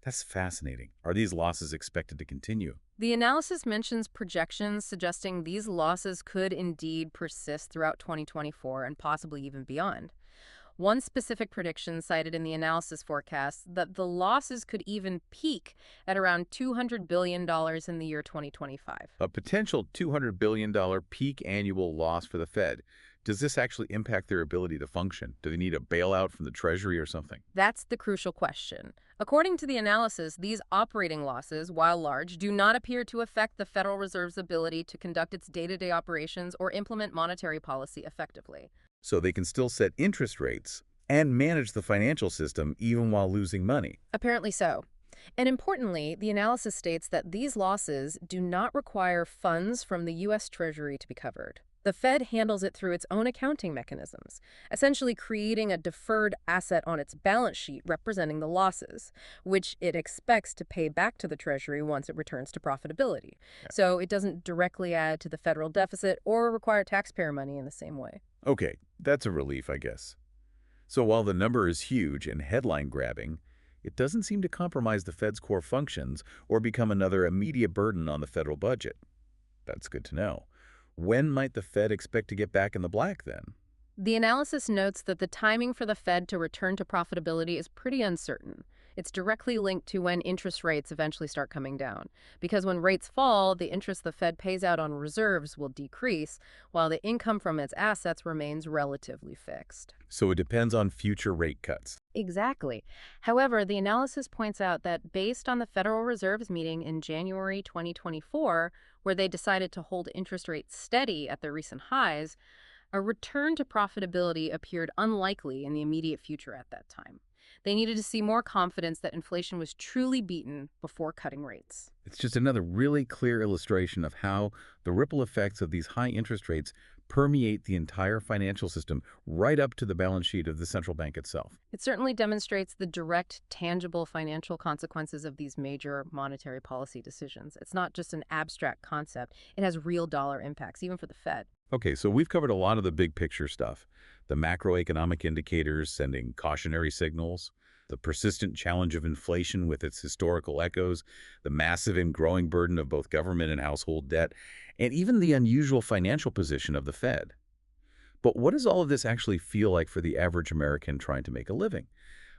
That's fascinating. Are these losses expected to continue? The analysis mentions projections suggesting these losses could indeed persist throughout 2024 and possibly even beyond. One specific prediction cited in the analysis forecasts that the losses could even peak at around $200 billion in the year 2025. A potential $200 billion peak annual loss for the Fed. Does this actually impact their ability to function? Do they need a bailout from the Treasury or something? That's the crucial question. According to the analysis, these operating losses, while large, do not appear to affect the Federal Reserve's ability to conduct its day-to-day operations or implement monetary policy effectively. So they can still set interest rates and manage the financial system even while losing money. Apparently so. And importantly, the analysis states that these losses do not require funds from the U.S. Treasury to be covered. The Fed handles it through its own accounting mechanisms, essentially creating a deferred asset on its balance sheet representing the losses, which it expects to pay back to the Treasury once it returns to profitability. Yeah. So it doesn't directly add to the federal deficit or require taxpayer money in the same way. Okay, that's a relief, I guess. So while the number is huge and headline-grabbing, it doesn't seem to compromise the Fed's core functions or become another immediate burden on the federal budget. That's good to know. When might the Fed expect to get back in the black then? The analysis notes that the timing for the Fed to return to profitability is pretty uncertain. It's directly linked to when interest rates eventually start coming down. Because when rates fall, the interest the Fed pays out on reserves will decrease, while the income from its assets remains relatively fixed. So it depends on future rate cuts. Exactly. However, the analysis points out that based on the Federal Reserve's meeting in January 2024, where they decided to hold interest rates steady at their recent highs, a return to profitability appeared unlikely in the immediate future at that time. They needed to see more confidence that inflation was truly beaten before cutting rates. It's just another really clear illustration of how the ripple effects of these high interest rates permeate the entire financial system right up to the balance sheet of the central bank itself. It certainly demonstrates the direct, tangible financial consequences of these major monetary policy decisions. It's not just an abstract concept. It has real dollar impacts, even for the Fed. Okay, so we've covered a lot of the big picture stuff. The macroeconomic indicators sending cautionary signals, the persistent challenge of inflation with its historical echoes, the massive and growing burden of both government and household debt, and even the unusual financial position of the Fed. But what does all of this actually feel like for the average American trying to make a living?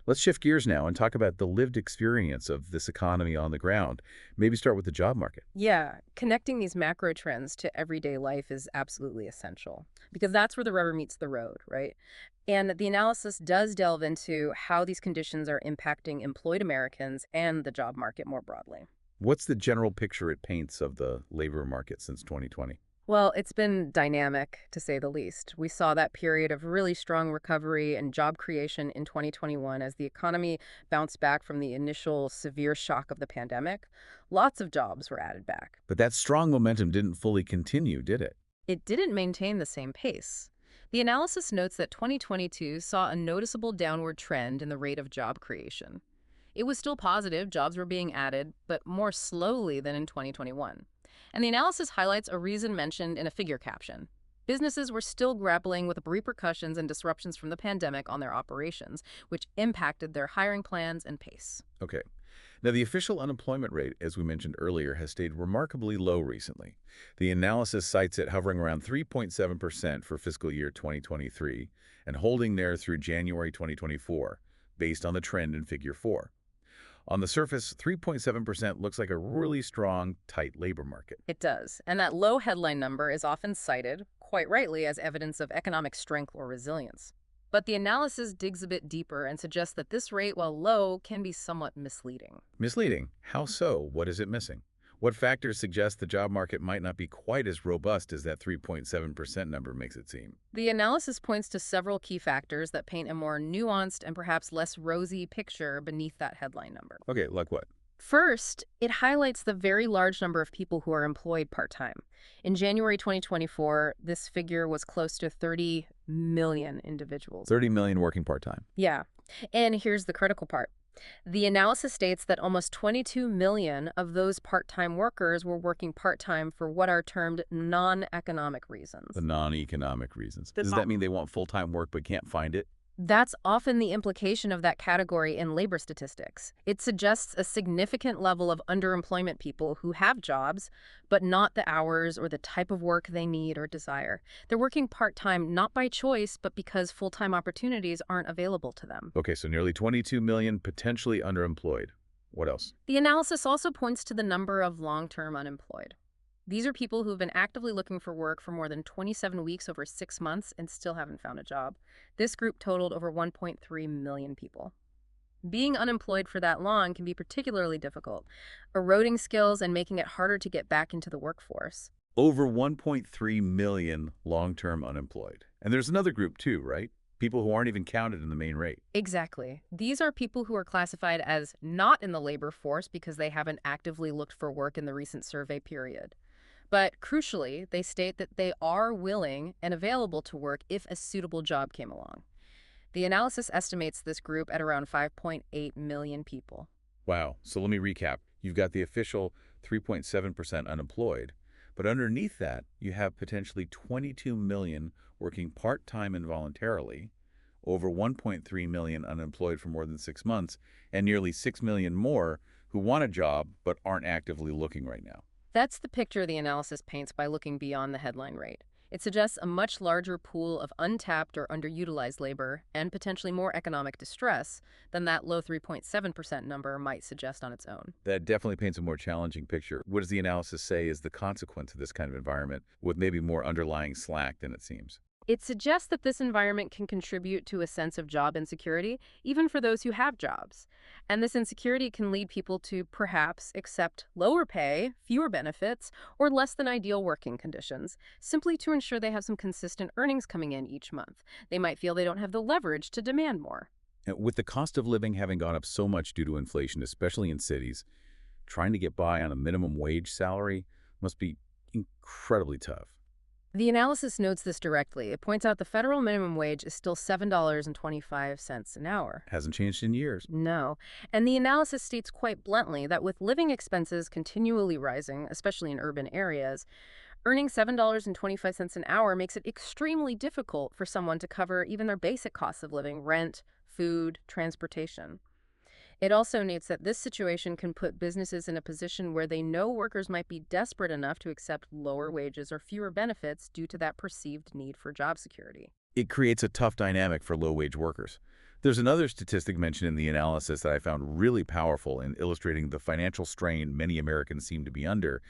Let's shift gears now and talk about the lived experience of this economy on the ground. Maybe start with the job market. Yeah, connecting these macro trends to everyday life is absolutely essential because that's where the rubber meets the road, right? And the analysis does delve into how these conditions are impacting employed Americans and the job market more broadly. What's the general picture it paints of the labor market since 2020? Well, it's been dynamic, to say the least. We saw that period of really strong recovery and job creation in 2021 as the economy bounced back from the initial severe shock of the pandemic. Lots of jobs were added back. But that strong momentum didn't fully continue, did it? It didn't maintain the same pace. The analysis notes that 2022 saw a noticeable downward trend in the rate of job creation. It was still positive, jobs were being added, but more slowly than in 2021. And the analysis highlights a reason mentioned in a figure caption. Businesses were still grappling with the repercussions and disruptions from the pandemic on their operations, which impacted their hiring plans and pace. Okay. Now, the official unemployment rate, as we mentioned earlier, has stayed remarkably low recently. The analysis cites it hovering around 3.7% for fiscal year 2023 and holding there through January 2024, based on the trend in Figure 4. On the surface, 3.7% looks like a really strong, tight labor market. It does. And that low headline number is often cited, quite rightly, as evidence of economic strength or resilience. But the analysis digs a bit deeper and suggests that this rate, while low, can be somewhat misleading. Misleading? How so? What is it missing? What factors suggest the job market might not be quite as robust as that 3.7% number makes it seem? The analysis points to several key factors that paint a more nuanced and perhaps less rosy picture beneath that headline number. Okay, like what? First, it highlights the very large number of people who are employed part-time. In January 2024, this figure was close to 30 million individuals. 30 million working part-time. Yeah. And here's the critical part. The analysis states that almost 22 million of those part-time workers were working part-time for what are termed non-economic reasons. The non-economic reasons. Does that mean they want full-time work but can't find it? That's often the implication of that category in labor statistics. It suggests a significant level of underemployment people who have jobs, but not the hours or the type of work they need or desire. They're working part-time not by choice, but because full-time opportunities aren't available to them. Okay, so nearly 22 million potentially underemployed. What else? The analysis also points to the number of long-term unemployed. These are people who have been actively looking for work for more than 27 weeks over 6 months and still haven't found a job. This group totaled over 1.3 million people. Being unemployed for that long can be particularly difficult, eroding skills and making it harder to get back into the workforce. Over 1.3 million long-term unemployed. And there's another group too, right? People who aren't even counted in the main rate. Exactly. These are people who are classified as not in the labor force because they haven't actively looked for work in the recent survey period. But crucially, they state that they are willing and available to work if a suitable job came along. The analysis estimates this group at around 5.8 million people. Wow. So let me recap. You've got the official 3.7% unemployed, but underneath that, you have potentially 22 million working part-time involuntarily, over 1.3 million unemployed for more than 6 months, and nearly 6 million more who want a job but aren't actively looking right now. That's the picture the analysis paints by looking beyond the headline rate. It suggests a much larger pool of untapped or underutilized labor and potentially more economic distress than that low 3.7% number might suggest on its own. That definitely paints a more challenging picture. What does the analysis say is the consequence of this kind of environment with maybe more underlying slack than it seems? It suggests that this environment can contribute to a sense of job insecurity, even for those who have jobs. And this insecurity can lead people to perhaps accept lower pay, fewer benefits, or less than ideal working conditions, simply to ensure they have some consistent earnings coming in each month. They might feel they don't have the leverage to demand more. And with the cost of living having gone up so much due to inflation, especially in cities, trying to get by on a minimum wage salary must be incredibly tough. The analysis notes this directly. It points out the federal minimum wage is still $7.25 an hour. Hasn't changed in years. No. And the analysis states quite bluntly that with living expenses continually rising, especially in urban areas, earning $7.25 an hour makes it extremely difficult for someone to cover even their basic costs of living: rent, food, transportation. It also notes that this situation can put businesses in a position where they know workers might be desperate enough to accept lower wages or fewer benefits due to that perceived need for job security. It creates a tough dynamic for low-wage workers. There's another statistic mentioned in the analysis that I found really powerful in illustrating the financial strain many Americans seem to be under.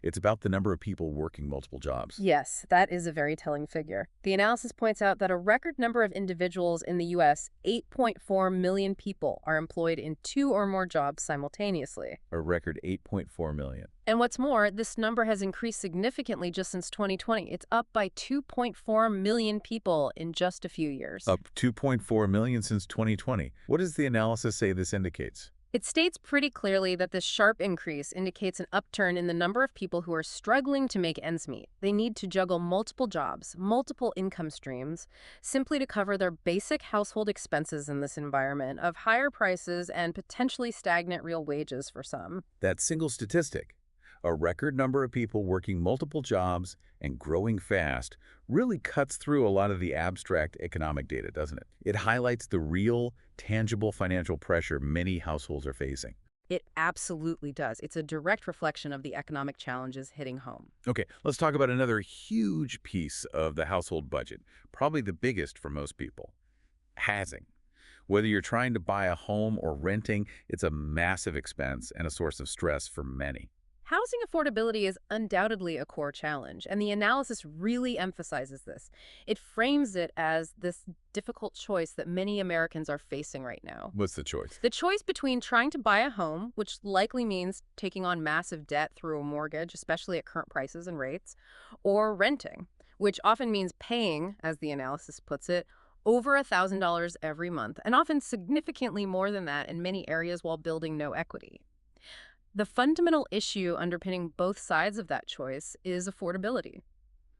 It's about the number of people working multiple jobs. Yes, that is a very telling figure. The analysis points out that a record number of individuals in the U.S., 8.4 million people, are employed in two or more jobs simultaneously. A record 8.4 million. And what's more, this number has increased significantly just since 2020. It's up by 2.4 million people in just a few years. Up 2.4 million since 2020. What does the analysis say this indicates? It states pretty clearly that this sharp increase indicates an upturn in the number of people who are struggling to make ends meet. They need to juggle multiple jobs, multiple income streams, simply to cover their basic household expenses in this environment of higher prices and potentially stagnant real wages for some. That single statistic, a record number of people working multiple jobs and growing fast, really cuts through a lot of the abstract economic data, doesn't it? It highlights the real, tangible financial pressure many households are facing. It absolutely does. It's a direct reflection of the economic challenges hitting home. Okay, let's talk about another huge piece of the household budget, probably the biggest for most people: housing. Whether you're trying to buy a home or renting, it's a massive expense and a source of stress for many. Housing affordability is undoubtedly a core challenge, and the analysis really emphasizes this. It frames it as this difficult choice that many Americans are facing right now. What's the choice? The choice between trying to buy a home, which likely means taking on massive debt through a mortgage, especially at current prices and rates, or renting, which often means paying, as the analysis puts it, over $1,000 every month, and often significantly more than that in many areas while building no equity. The fundamental issue underpinning both sides of that choice is affordability.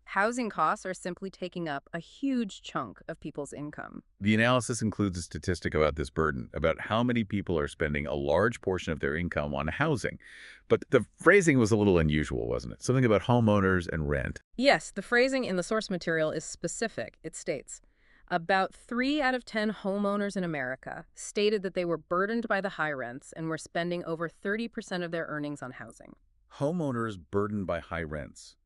Housing costs are simply taking up a huge chunk of people's income. The analysis includes a statistic about this burden, about how many people are spending a large portion of their income on housing. But the phrasing was a little unusual, wasn't it? Something about homeowners and rent. Yes, the phrasing in the source material is specific. It states, about 3 out of 10 homeowners in America stated that they were burdened by the high rents and were spending over 30% of their earnings on housing. Homeowners burdened by high rents.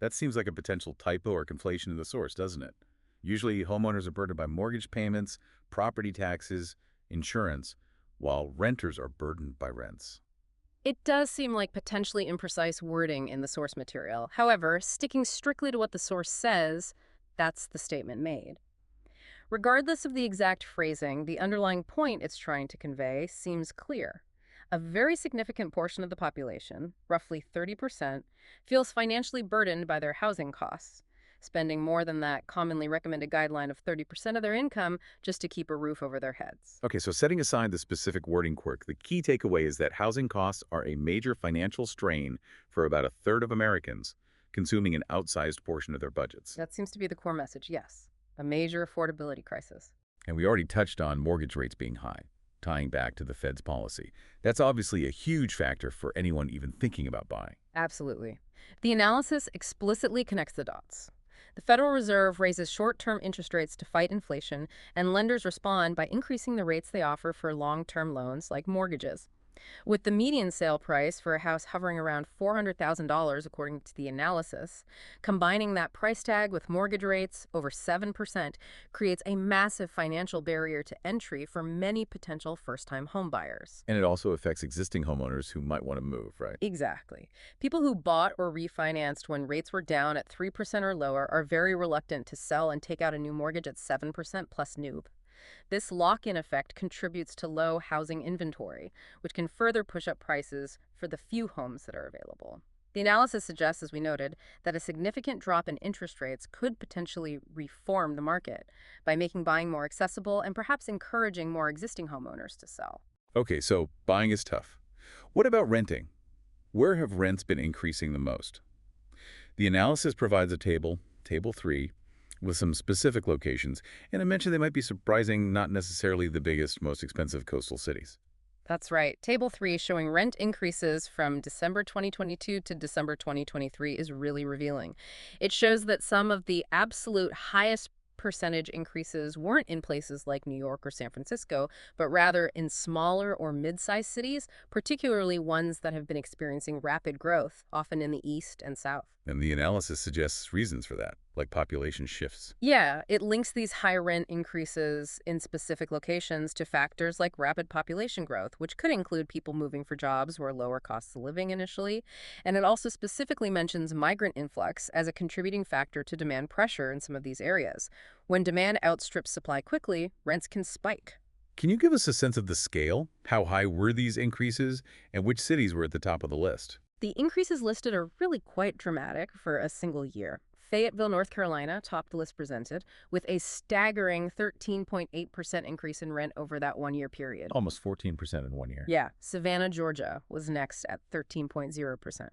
That seems like a potential typo or conflation in the source, doesn't it? Usually, homeowners are burdened by mortgage payments, property taxes, insurance, while renters are burdened by rents. It does seem like potentially imprecise wording in the source material. However, sticking strictly to what the source says, that's the statement made. Regardless of the exact phrasing, the underlying point it's trying to convey seems clear. A very significant portion of the population, roughly 30%, feels financially burdened by their housing costs, spending more than that commonly recommended guideline of 30% of their income just to keep a roof over their heads. Okay, so setting aside the specific wording quirk, the key takeaway is that housing costs are a major financial strain for about a third of Americans, consuming an outsized portion of their budgets. That seems to be the core message, yes. A major affordability crisis. And we already touched on mortgage rates being high, tying back to the Fed's policy. That's obviously a huge factor for anyone even thinking about buying. Absolutely. The analysis explicitly connects the dots. The Federal Reserve raises short-term interest rates to fight inflation, and lenders respond by increasing the rates they offer for long-term loans like mortgages. With the median sale price for a house hovering around $400,000 according to the analysis, combining that price tag with mortgage rates over 7% creates a massive financial barrier to entry for many potential first-time homebuyers. And it also affects existing homeowners who might want to move, right? Exactly. People who bought or refinanced when rates were down at 3% or lower are very reluctant to sell and take out a new mortgage at 7% plus NUB. This lock-in effect contributes to low housing inventory, which can further push up prices for the few homes that are available. The analysis suggests, as we noted, that a significant drop in interest rates could potentially reform the market by making buying more accessible and perhaps encouraging more existing homeowners to sell. Okay, so buying is tough. What about renting? Where have rents been increasing the most? The analysis provides a table Table 3, with some specific locations, and it mentioned they might be surprising, not necessarily the biggest, most expensive coastal cities. That's right. Table 3 showing rent increases from December 2022 to December 2023 is really revealing. It shows that some of the absolute highest percentage increases weren't in places like New York or San Francisco, but rather in smaller or mid-sized cities, particularly ones that have been experiencing rapid growth, often in the east and south. And the analysis suggests reasons for that, like population shifts. Yeah, it links these high rent increases in specific locations to factors like rapid population growth, which could include people moving for jobs where lower costs of living initially. And it also specifically mentions migrant influx as a contributing factor to demand pressure in some of these areas. When demand outstrips supply quickly, rents can spike. Can you give us a sense of the scale? How high were these increases, and which cities were at the top of the list? The increases listed are really quite dramatic for a single year. Fayetteville, North Carolina, topped the list presented, with a staggering 13.8% increase in rent over that one-year period. Almost 14% in 1 year. Yeah, Savannah, Georgia was next at 13.0%.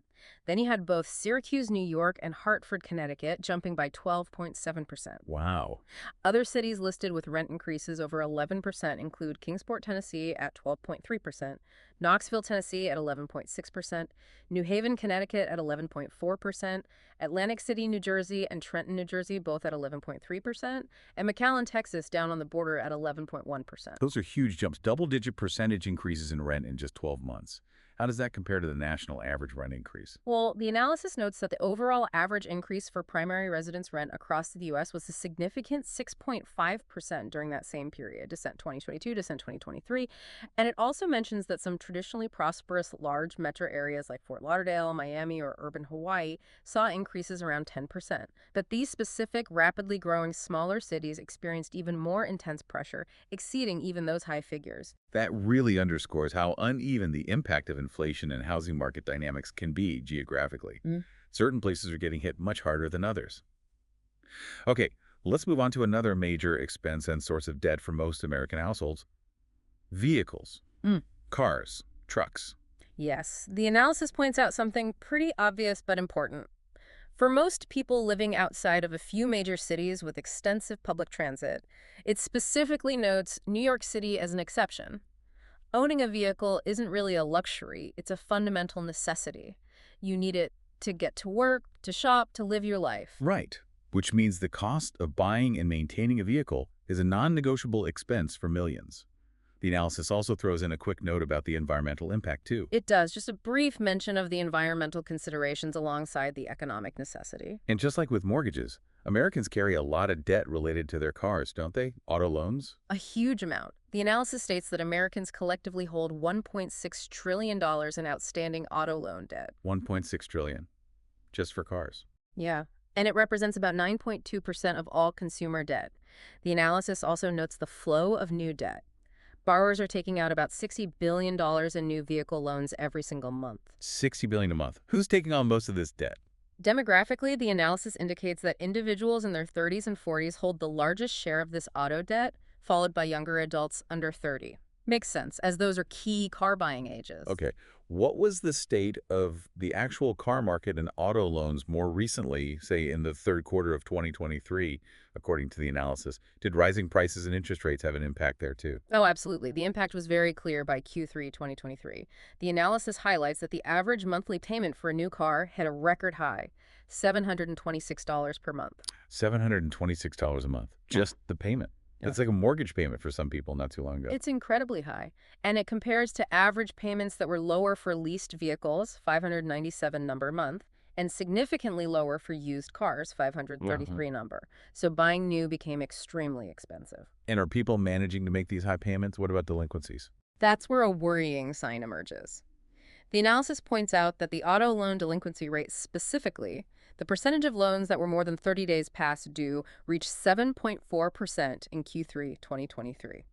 Then you had both Syracuse, New York, and Hartford, Connecticut, jumping by 12.7%. Wow. Other cities listed with rent increases over 11% include Kingsport, Tennessee at 12.3%, Knoxville, Tennessee at 11.6%, New Haven, Connecticut at 11.4%, Atlantic City, New Jersey, and Trenton, New Jersey both at 11.3%, and McAllen, Texas down on the border at 11.1%. Those are huge jumps, double-digit percentage increases in rent in just 12 months. How does that compare to the national average rent increase? Well, the analysis notes that the overall average increase for primary residence rent across the U.S. was a significant 6.5% during that same period, Descent 2022, Descent 2023. And it also mentions that some traditionally prosperous large metro areas like Fort Lauderdale, Miami, or urban Hawaii saw increases around 10%. But these specific, rapidly growing smaller cities experienced even more intense pressure, exceeding even those high figures. That really underscores how uneven the impact of inflation and housing market dynamics can be geographically. Certain places are getting hit much harder than others. Okay, let's move on to another major expense and source of debt for most American households: vehicles, cars, trucks. Yes, the analysis points out something pretty obvious but important. For most people living outside of a few major cities with extensive public transit, it specifically notes New York City as an exception. Owning a vehicle isn't really a luxury, it's a fundamental necessity. You need it to get to work, to shop, to live your life. Right, which means the cost of buying and maintaining a vehicle is a non-negotiable expense for millions. The analysis also throws in a quick note about the environmental impact, too. It does, just a brief mention of the environmental considerations alongside the economic necessity. And just like with mortgages, Americans carry a lot of debt related to their cars, don't they? Auto loans? A huge amount. The analysis states that Americans collectively hold $1.6 trillion in outstanding auto loan debt. $1.6 trillion, just for cars. Yeah, and it represents about 9.2% of all consumer debt. The analysis also notes the flow of new debt. Borrowers are taking out about $60 billion in new vehicle loans every single month. $60 billion a month. Who's taking on most of this debt? Demographically, the analysis indicates that individuals in their 30s and 40s hold the largest share of this auto debt, followed by younger adults under 30. Makes sense, as those are key car buying ages. Okay. What was the state of the actual car market and auto loans more recently, say in the third quarter of 2023, according to the analysis? Did rising prices and interest rates have an impact there too? Oh, absolutely. The impact was very clear by Q3 2023. The analysis highlights that the average monthly payment for a new car hit a record high, $726 per month. $726 a month. Just the payment. That's like a mortgage payment for some people not too long ago. It's incredibly high, and it compares to average payments that were lower for leased vehicles, $597 number a month, and significantly lower for used cars, $533 number. So buying new became extremely expensive. And are people managing to make these high payments? What about delinquencies? That's where a worrying sign emerges. The analysis points out that the auto loan delinquency rate specifically, the percentage of loans that were more than 30 days past due, reached 7.4% in Q3 2023.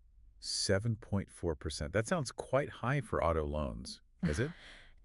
7.4%. That sounds quite high for auto loans, is it?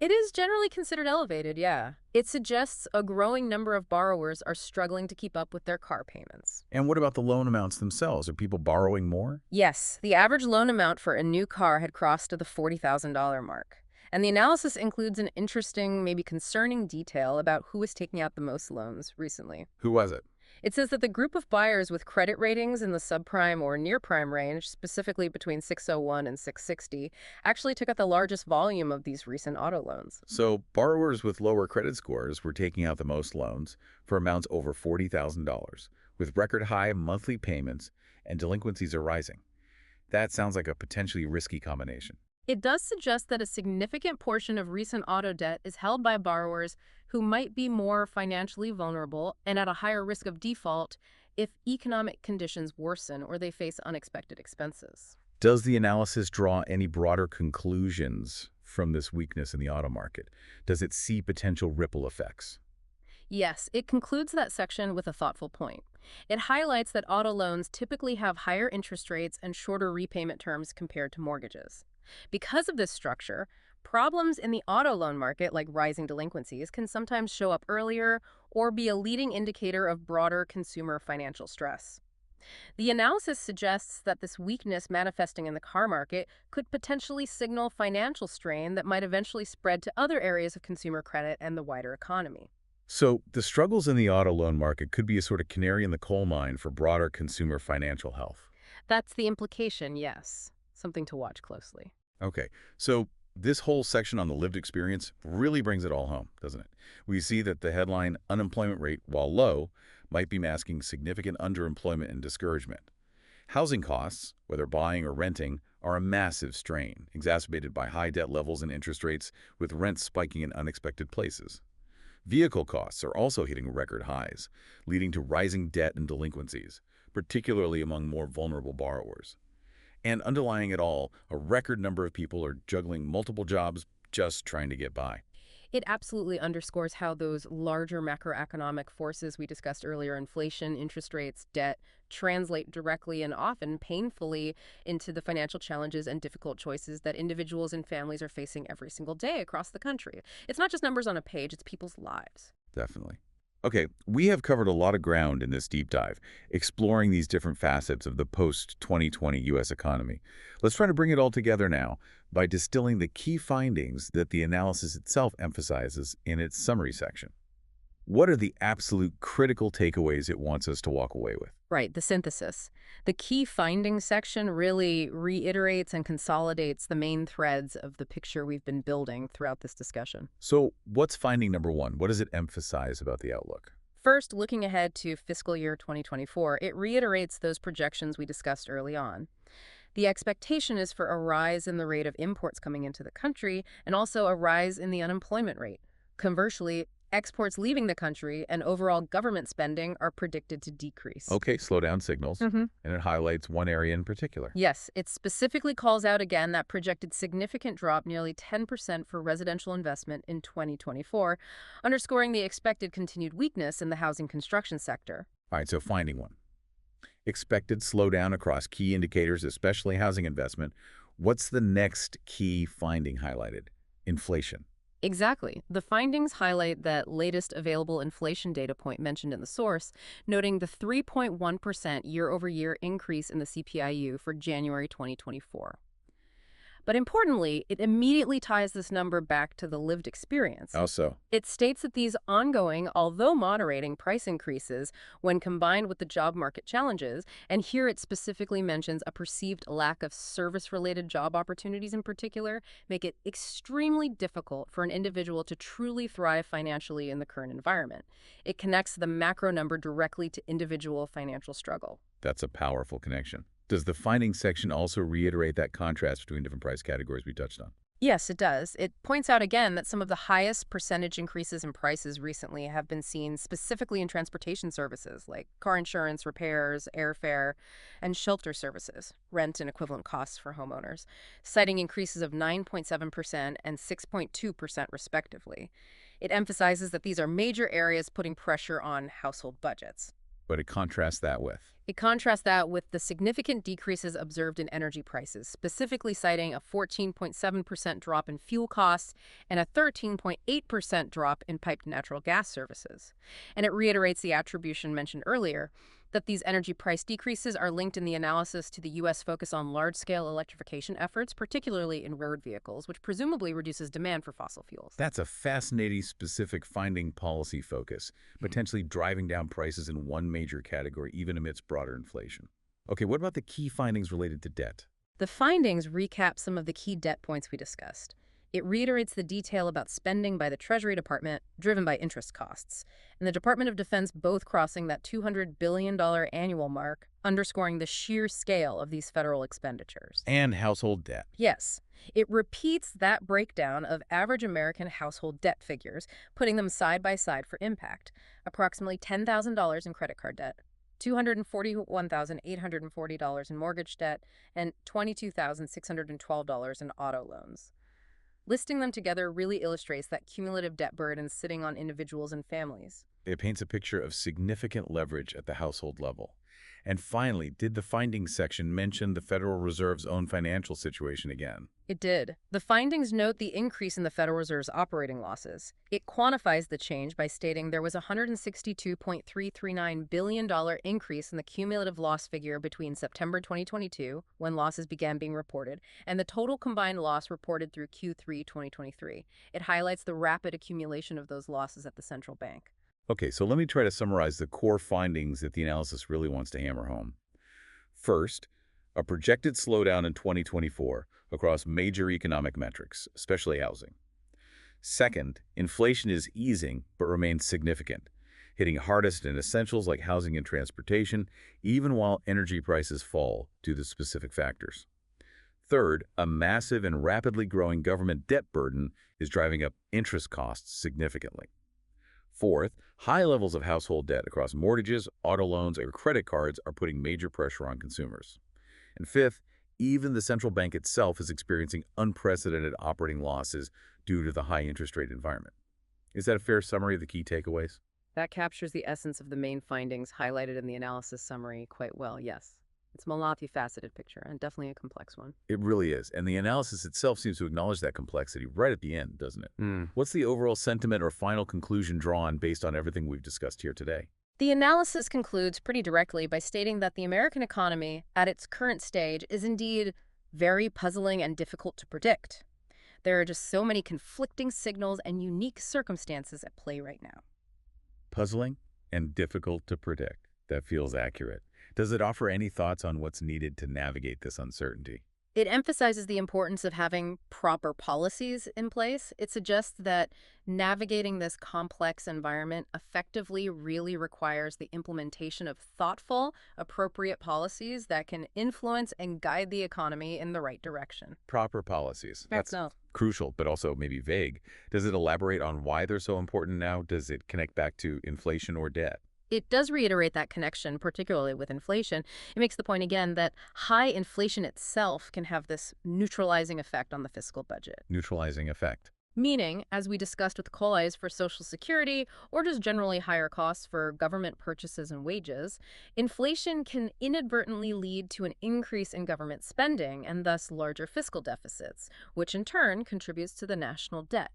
It is generally considered elevated, yeah. It suggests a growing number of borrowers are struggling to keep up with their car payments. And what about the loan amounts themselves? Are people borrowing more? Yes, the average loan amount for a new car had crossed to the $40,000 mark. And the analysis includes an interesting, maybe concerning detail about who was taking out the most loans recently. Who was it? It says that the group of buyers with credit ratings in the subprime or near prime range, specifically between 601 and 660, actually took out the largest volume of these recent auto loans. So borrowers with lower credit scores were taking out the most loans for amounts over $40,000, with record high monthly payments and delinquencies are rising. That sounds like a potentially risky combination. It does suggest that a significant portion of recent auto debt is held by borrowers who might be more financially vulnerable and at a higher risk of default if economic conditions worsen or they face unexpected expenses. Does the analysis draw any broader conclusions from this weakness in the auto market? Does it see potential ripple effects? Yes, it concludes that section with a thoughtful point. It highlights that auto loans typically have higher interest rates and shorter repayment terms compared to mortgages. Because of this structure, problems in the auto loan market, like rising delinquencies, can sometimes show up earlier or be a leading indicator of broader consumer financial stress. The analysis suggests that this weakness manifesting in the car market could potentially signal financial strain that might eventually spread to other areas of consumer credit and the wider economy. So the struggles in the auto loan market could be a sort of canary in the coal mine for broader consumer financial health. That's the implication, yes. Something to watch closely. Okay, so this whole section on the lived experience really brings it all home, doesn't it? We see that the headline unemployment rate, while low, might be masking significant underemployment and discouragement. Housing costs, whether buying or renting, are a massive strain, exacerbated by high debt levels and interest rates, with rents spiking in unexpected places. Vehicle costs are also hitting record highs, leading to rising debt and delinquencies, particularly among more vulnerable borrowers. And underlying it all, a record number of people are juggling multiple jobs just trying to get by. It absolutely underscores how those larger macroeconomic forces we discussed earlier, inflation, interest rates, debt, translate directly and often painfully into the financial challenges and difficult choices that individuals and families are facing every single day across the country. It's not just numbers on a page, it's people's lives. Definitely. Okay, we have covered a lot of ground in this deep dive, exploring these different facets of the post-2020 U.S. economy. Let's try to bring it all together now by distilling the key findings that the analysis itself emphasizes in its summary section. What are the absolute critical takeaways it wants us to walk away with? Right, the synthesis. The key findings section really reiterates and consolidates the main threads of the picture we've been building throughout this discussion. So what's finding number one? What does it emphasize about the outlook? First, looking ahead to fiscal year 2024, it reiterates those projections we discussed early on. The expectation is for a rise in the rate of imports coming into the country and also a rise in the unemployment rate. Conversely, exports leaving the country and overall government spending are predicted to decrease. Okay, slowdown signals, and it highlights one area in particular. Yes, it specifically calls out again that projected significant drop, nearly 10% for residential investment in 2024, underscoring the expected continued weakness in the housing construction sector. All right, so finding one. Expected slowdown across key indicators, especially housing investment. What's the next key finding highlighted? Inflation. Exactly. The findings highlight that latest available inflation data point mentioned in the source, noting the 3.1% year-over-year increase in the CPIU for January 2024. But importantly, it immediately ties this number back to the lived experience. How so? It states that these ongoing, although moderating, price increases, when combined with the job market challenges, and here it specifically mentions a perceived lack of service-related job opportunities in particular, make it extremely difficult for an individual to truly thrive financially in the current environment. It connects the macro number directly to individual financial struggle. That's a powerful connection. Does the findings section also reiterate that contrast between different price categories we touched on? Yes, it does. It points out again that some of the highest percentage increases in prices recently have been seen specifically in transportation services like car insurance, repairs, airfare, and shelter services, rent and equivalent costs for homeowners, citing increases of 9.7% and 6.2% respectively. It emphasizes that these are major areas putting pressure on household budgets. But it contrasts that with? It contrasts that with the significant decreases observed in energy prices, specifically citing a 14.7% drop in fuel costs and a 13.8% drop in piped natural gas services. And it reiterates the attribution mentioned earlier, that these energy price decreases are linked in the analysis to the U.S. focus on large-scale electrification efforts, particularly in road vehicles, which presumably reduces demand for fossil fuels. That's a fascinating specific finding policy focus, potentially driving down prices in one major category even amidst broader inflation. Okay, what about the key findings related to debt? The findings recap some of the key debt points we discussed. It reiterates the detail about spending by the Treasury Department, driven by interest costs, and the Department of Defense both crossing that $200 billion annual mark, underscoring the sheer scale of these federal expenditures. And household debt. Yes, it repeats that breakdown of average American household debt figures, putting them side by side for impact. Approximately $10,000 in credit card debt, $241,840 in mortgage debt, and $22,612 in auto loans. Listing them together really illustrates that cumulative debt burden sitting on individuals and families. It paints a picture of significant leverage at the household level. And finally, did the findings section mention the Federal Reserve's own financial situation again? It did. The findings note the increase in the Federal Reserve's operating losses. It quantifies the change by stating there was a $162.339 billion increase in the cumulative loss figure between September 2022, when losses began being reported, and the total combined loss reported through Q3 2023. It highlights the rapid accumulation of those losses at the central bank. Okay, so let me try to summarize the core findings that the analysis really wants to hammer home. First, a projected slowdown in 2024 across major economic metrics, especially housing. Second, inflation is easing but remains significant, hitting hardest in essentials like housing and transportation, even while energy prices fall due to specific factors. Third, a massive and rapidly growing government debt burden is driving up interest costs significantly. Fourth, high levels of household debt across mortgages, auto loans, or credit cards are putting major pressure on consumers. And fifth, even the central bank itself is experiencing unprecedented operating losses due to the high interest rate environment. Is that a fair summary of the key takeaways? That captures the essence of the main findings highlighted in the analysis summary quite well, yes. It's a multifaceted picture, and definitely a complex one. It really is, and the analysis itself seems to acknowledge that complexity right at the end, doesn't it? What's the overall sentiment or final conclusion drawn based on everything we've discussed here today? The analysis concludes pretty directly by stating that the American economy, at its current stage, is indeed very puzzling and difficult to predict. There are just so many conflicting signals and unique circumstances at play right now. Puzzling and difficult to predict. That feels accurate. Does it offer any thoughts on what's needed to navigate this uncertainty? It emphasizes the importance of having proper policies in place. It suggests that navigating this complex environment effectively really requires the implementation of thoughtful, appropriate policies that can influence and guide the economy in the right direction. Proper policies. That's No. crucial, but also maybe vague. Does it elaborate on why they're so important now? Does it connect back to inflation or debt? It does reiterate that connection, particularly with inflation. It makes the point again that high inflation itself can have this neutralizing effect on the fiscal budget. Neutralizing effect. Meaning, as we discussed with COLAs for Social Security or just generally higher costs for government purchases and wages, inflation can inadvertently lead to an increase in government spending and thus larger fiscal deficits, which in turn contributes to the national debt.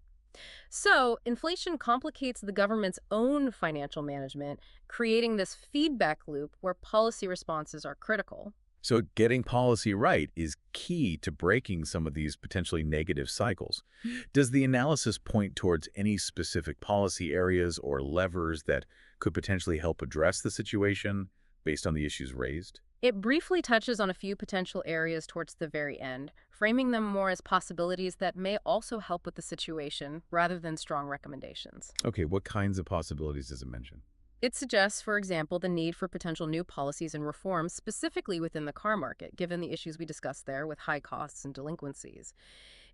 So, inflation complicates the government's own financial management, creating this feedback loop where policy responses are critical. So getting policy right is key to breaking some of these potentially negative cycles. Does the analysis point towards any specific policy areas or levers that could potentially help address the situation based on the issues raised? It briefly touches on a few potential areas towards the very end, framing them more as possibilities that may also help with the situation rather than strong recommendations. Okay, what kinds of possibilities does it mention? It suggests, for example, the need for potential new policies and reforms specifically within the car market, given the issues we discussed there with high costs and delinquencies.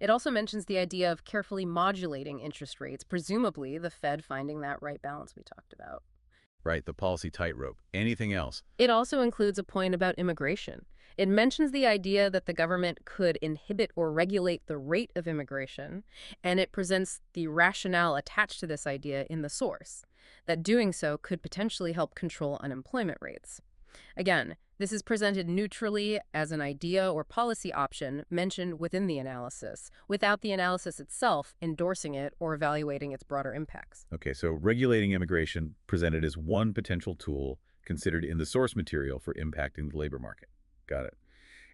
It also mentions the idea of carefully modulating interest rates, presumably the Fed finding that right balance we talked about. Right, the policy tightrope. Anything else? It also includes a point about immigration. It mentions the idea that the government could inhibit or regulate the rate of immigration, and it presents the rationale attached to this idea in the source, that doing so could potentially help control unemployment rates. Again, This is presented neutrally as an idea or policy option mentioned within the analysis, without the analysis itself endorsing it or evaluating its broader impacts. Okay, so regulating immigration presented as one potential tool considered in the source material for impacting the labor market. Got it.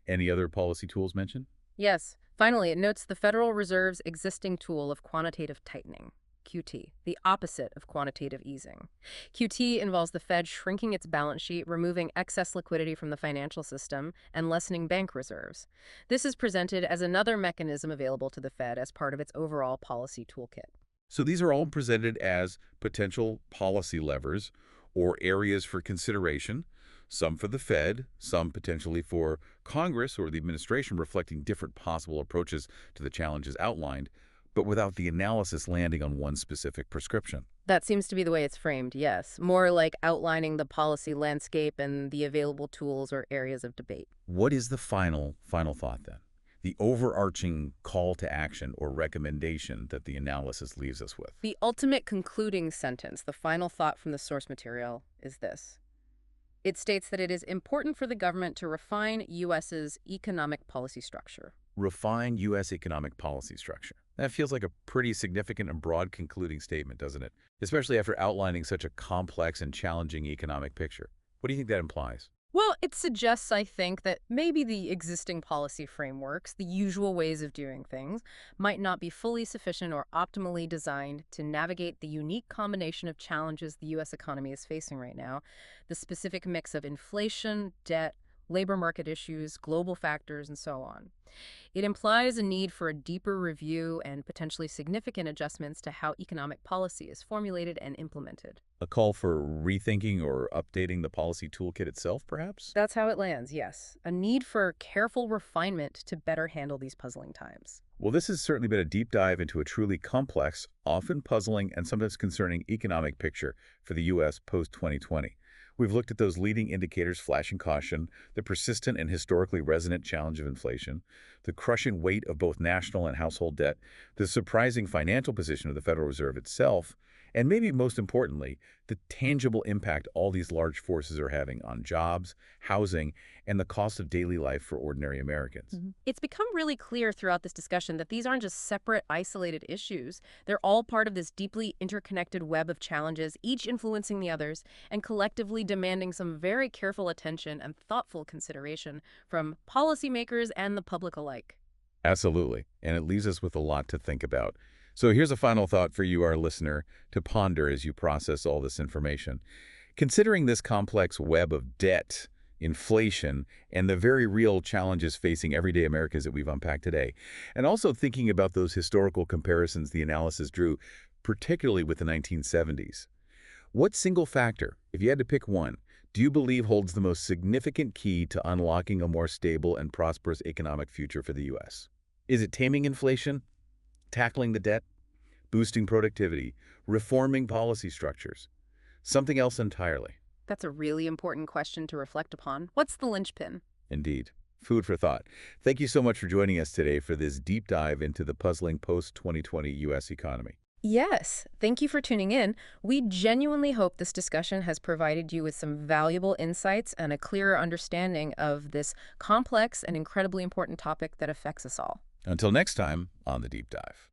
Any other policy tools mentioned? Yes. Finally, it notes the Federal Reserve's existing tool of quantitative tightening, QT, the opposite of quantitative easing. QT involves the Fed shrinking its balance sheet, removing excess liquidity from the financial system, and lessening bank reserves. This is presented as another mechanism available to the Fed as part of its overall policy toolkit. So these are all presented as potential policy levers or areas for consideration, some for the Fed, some potentially for Congress or the administration, reflecting different possible approaches to the challenges outlined, but without the analysis landing on one specific prescription. That seems to be the way it's framed, yes. More like outlining the policy landscape and the available tools or areas of debate. What is the final thought then? The overarching call to action or recommendation that the analysis leaves us with? The ultimate concluding sentence, the final thought from the source material, is this. It states that it is important for the government to refine U.S.'s economic policy structure. Refine U.S. economic policy structure. That feels like a pretty significant and broad concluding statement, doesn't it? Especially after outlining such a complex and challenging economic picture. What do you think that implies? Well, it suggests, I think, that maybe the existing policy frameworks, the usual ways of doing things, might not be fully sufficient or optimally designed to navigate the unique combination of challenges the U.S. economy is facing right now, the specific mix of inflation, debt, labor market issues, global factors, and so on. It implies a need for a deeper review and potentially significant adjustments to how economic policy is formulated and implemented. A call for rethinking or updating the policy toolkit itself, perhaps? That's how it lands, yes. A need for careful refinement to better handle these puzzling times. Well, this has certainly been a deep dive into a truly complex, often puzzling, and sometimes concerning economic picture for the U.S. post-2020. We've looked at those leading indicators flashing caution, the persistent and historically resonant challenge of inflation, the crushing weight of both national and household debt, the surprising financial position of the Federal Reserve itself, and maybe most importantly, the tangible impact all these large forces are having on jobs, housing, and the cost of daily life for ordinary Americans. It's become really clear throughout this discussion that these aren't just separate, isolated issues. They're all part of this deeply interconnected web of challenges, each influencing the others, and collectively demanding some very careful attention and thoughtful consideration from policymakers and the public alike. Absolutely, and it leaves us with a lot to think about. So here's a final thought for you, our listener, to ponder as you process all this information. Considering this complex web of debt, inflation, and the very real challenges facing everyday Americans that we've unpacked today, and also thinking about those historical comparisons the analysis drew, particularly with the 1970s, what single factor, if you had to pick one, do you believe holds the most significant key to unlocking a more stable and prosperous economic future for the U.S.? Is it taming inflation? Tackling the debt, boosting productivity, reforming policy structures, something else entirely? That's a really important question to reflect upon. What's the linchpin? Indeed. Food for thought. Thank you so much for joining us today for this deep dive into the puzzling post-2020 U.S. economy. Yes, thank you for tuning in. We genuinely hope this discussion has provided you with some valuable insights and a clearer understanding of this complex and incredibly important topic that affects us all. Until next time on The Deep Dive.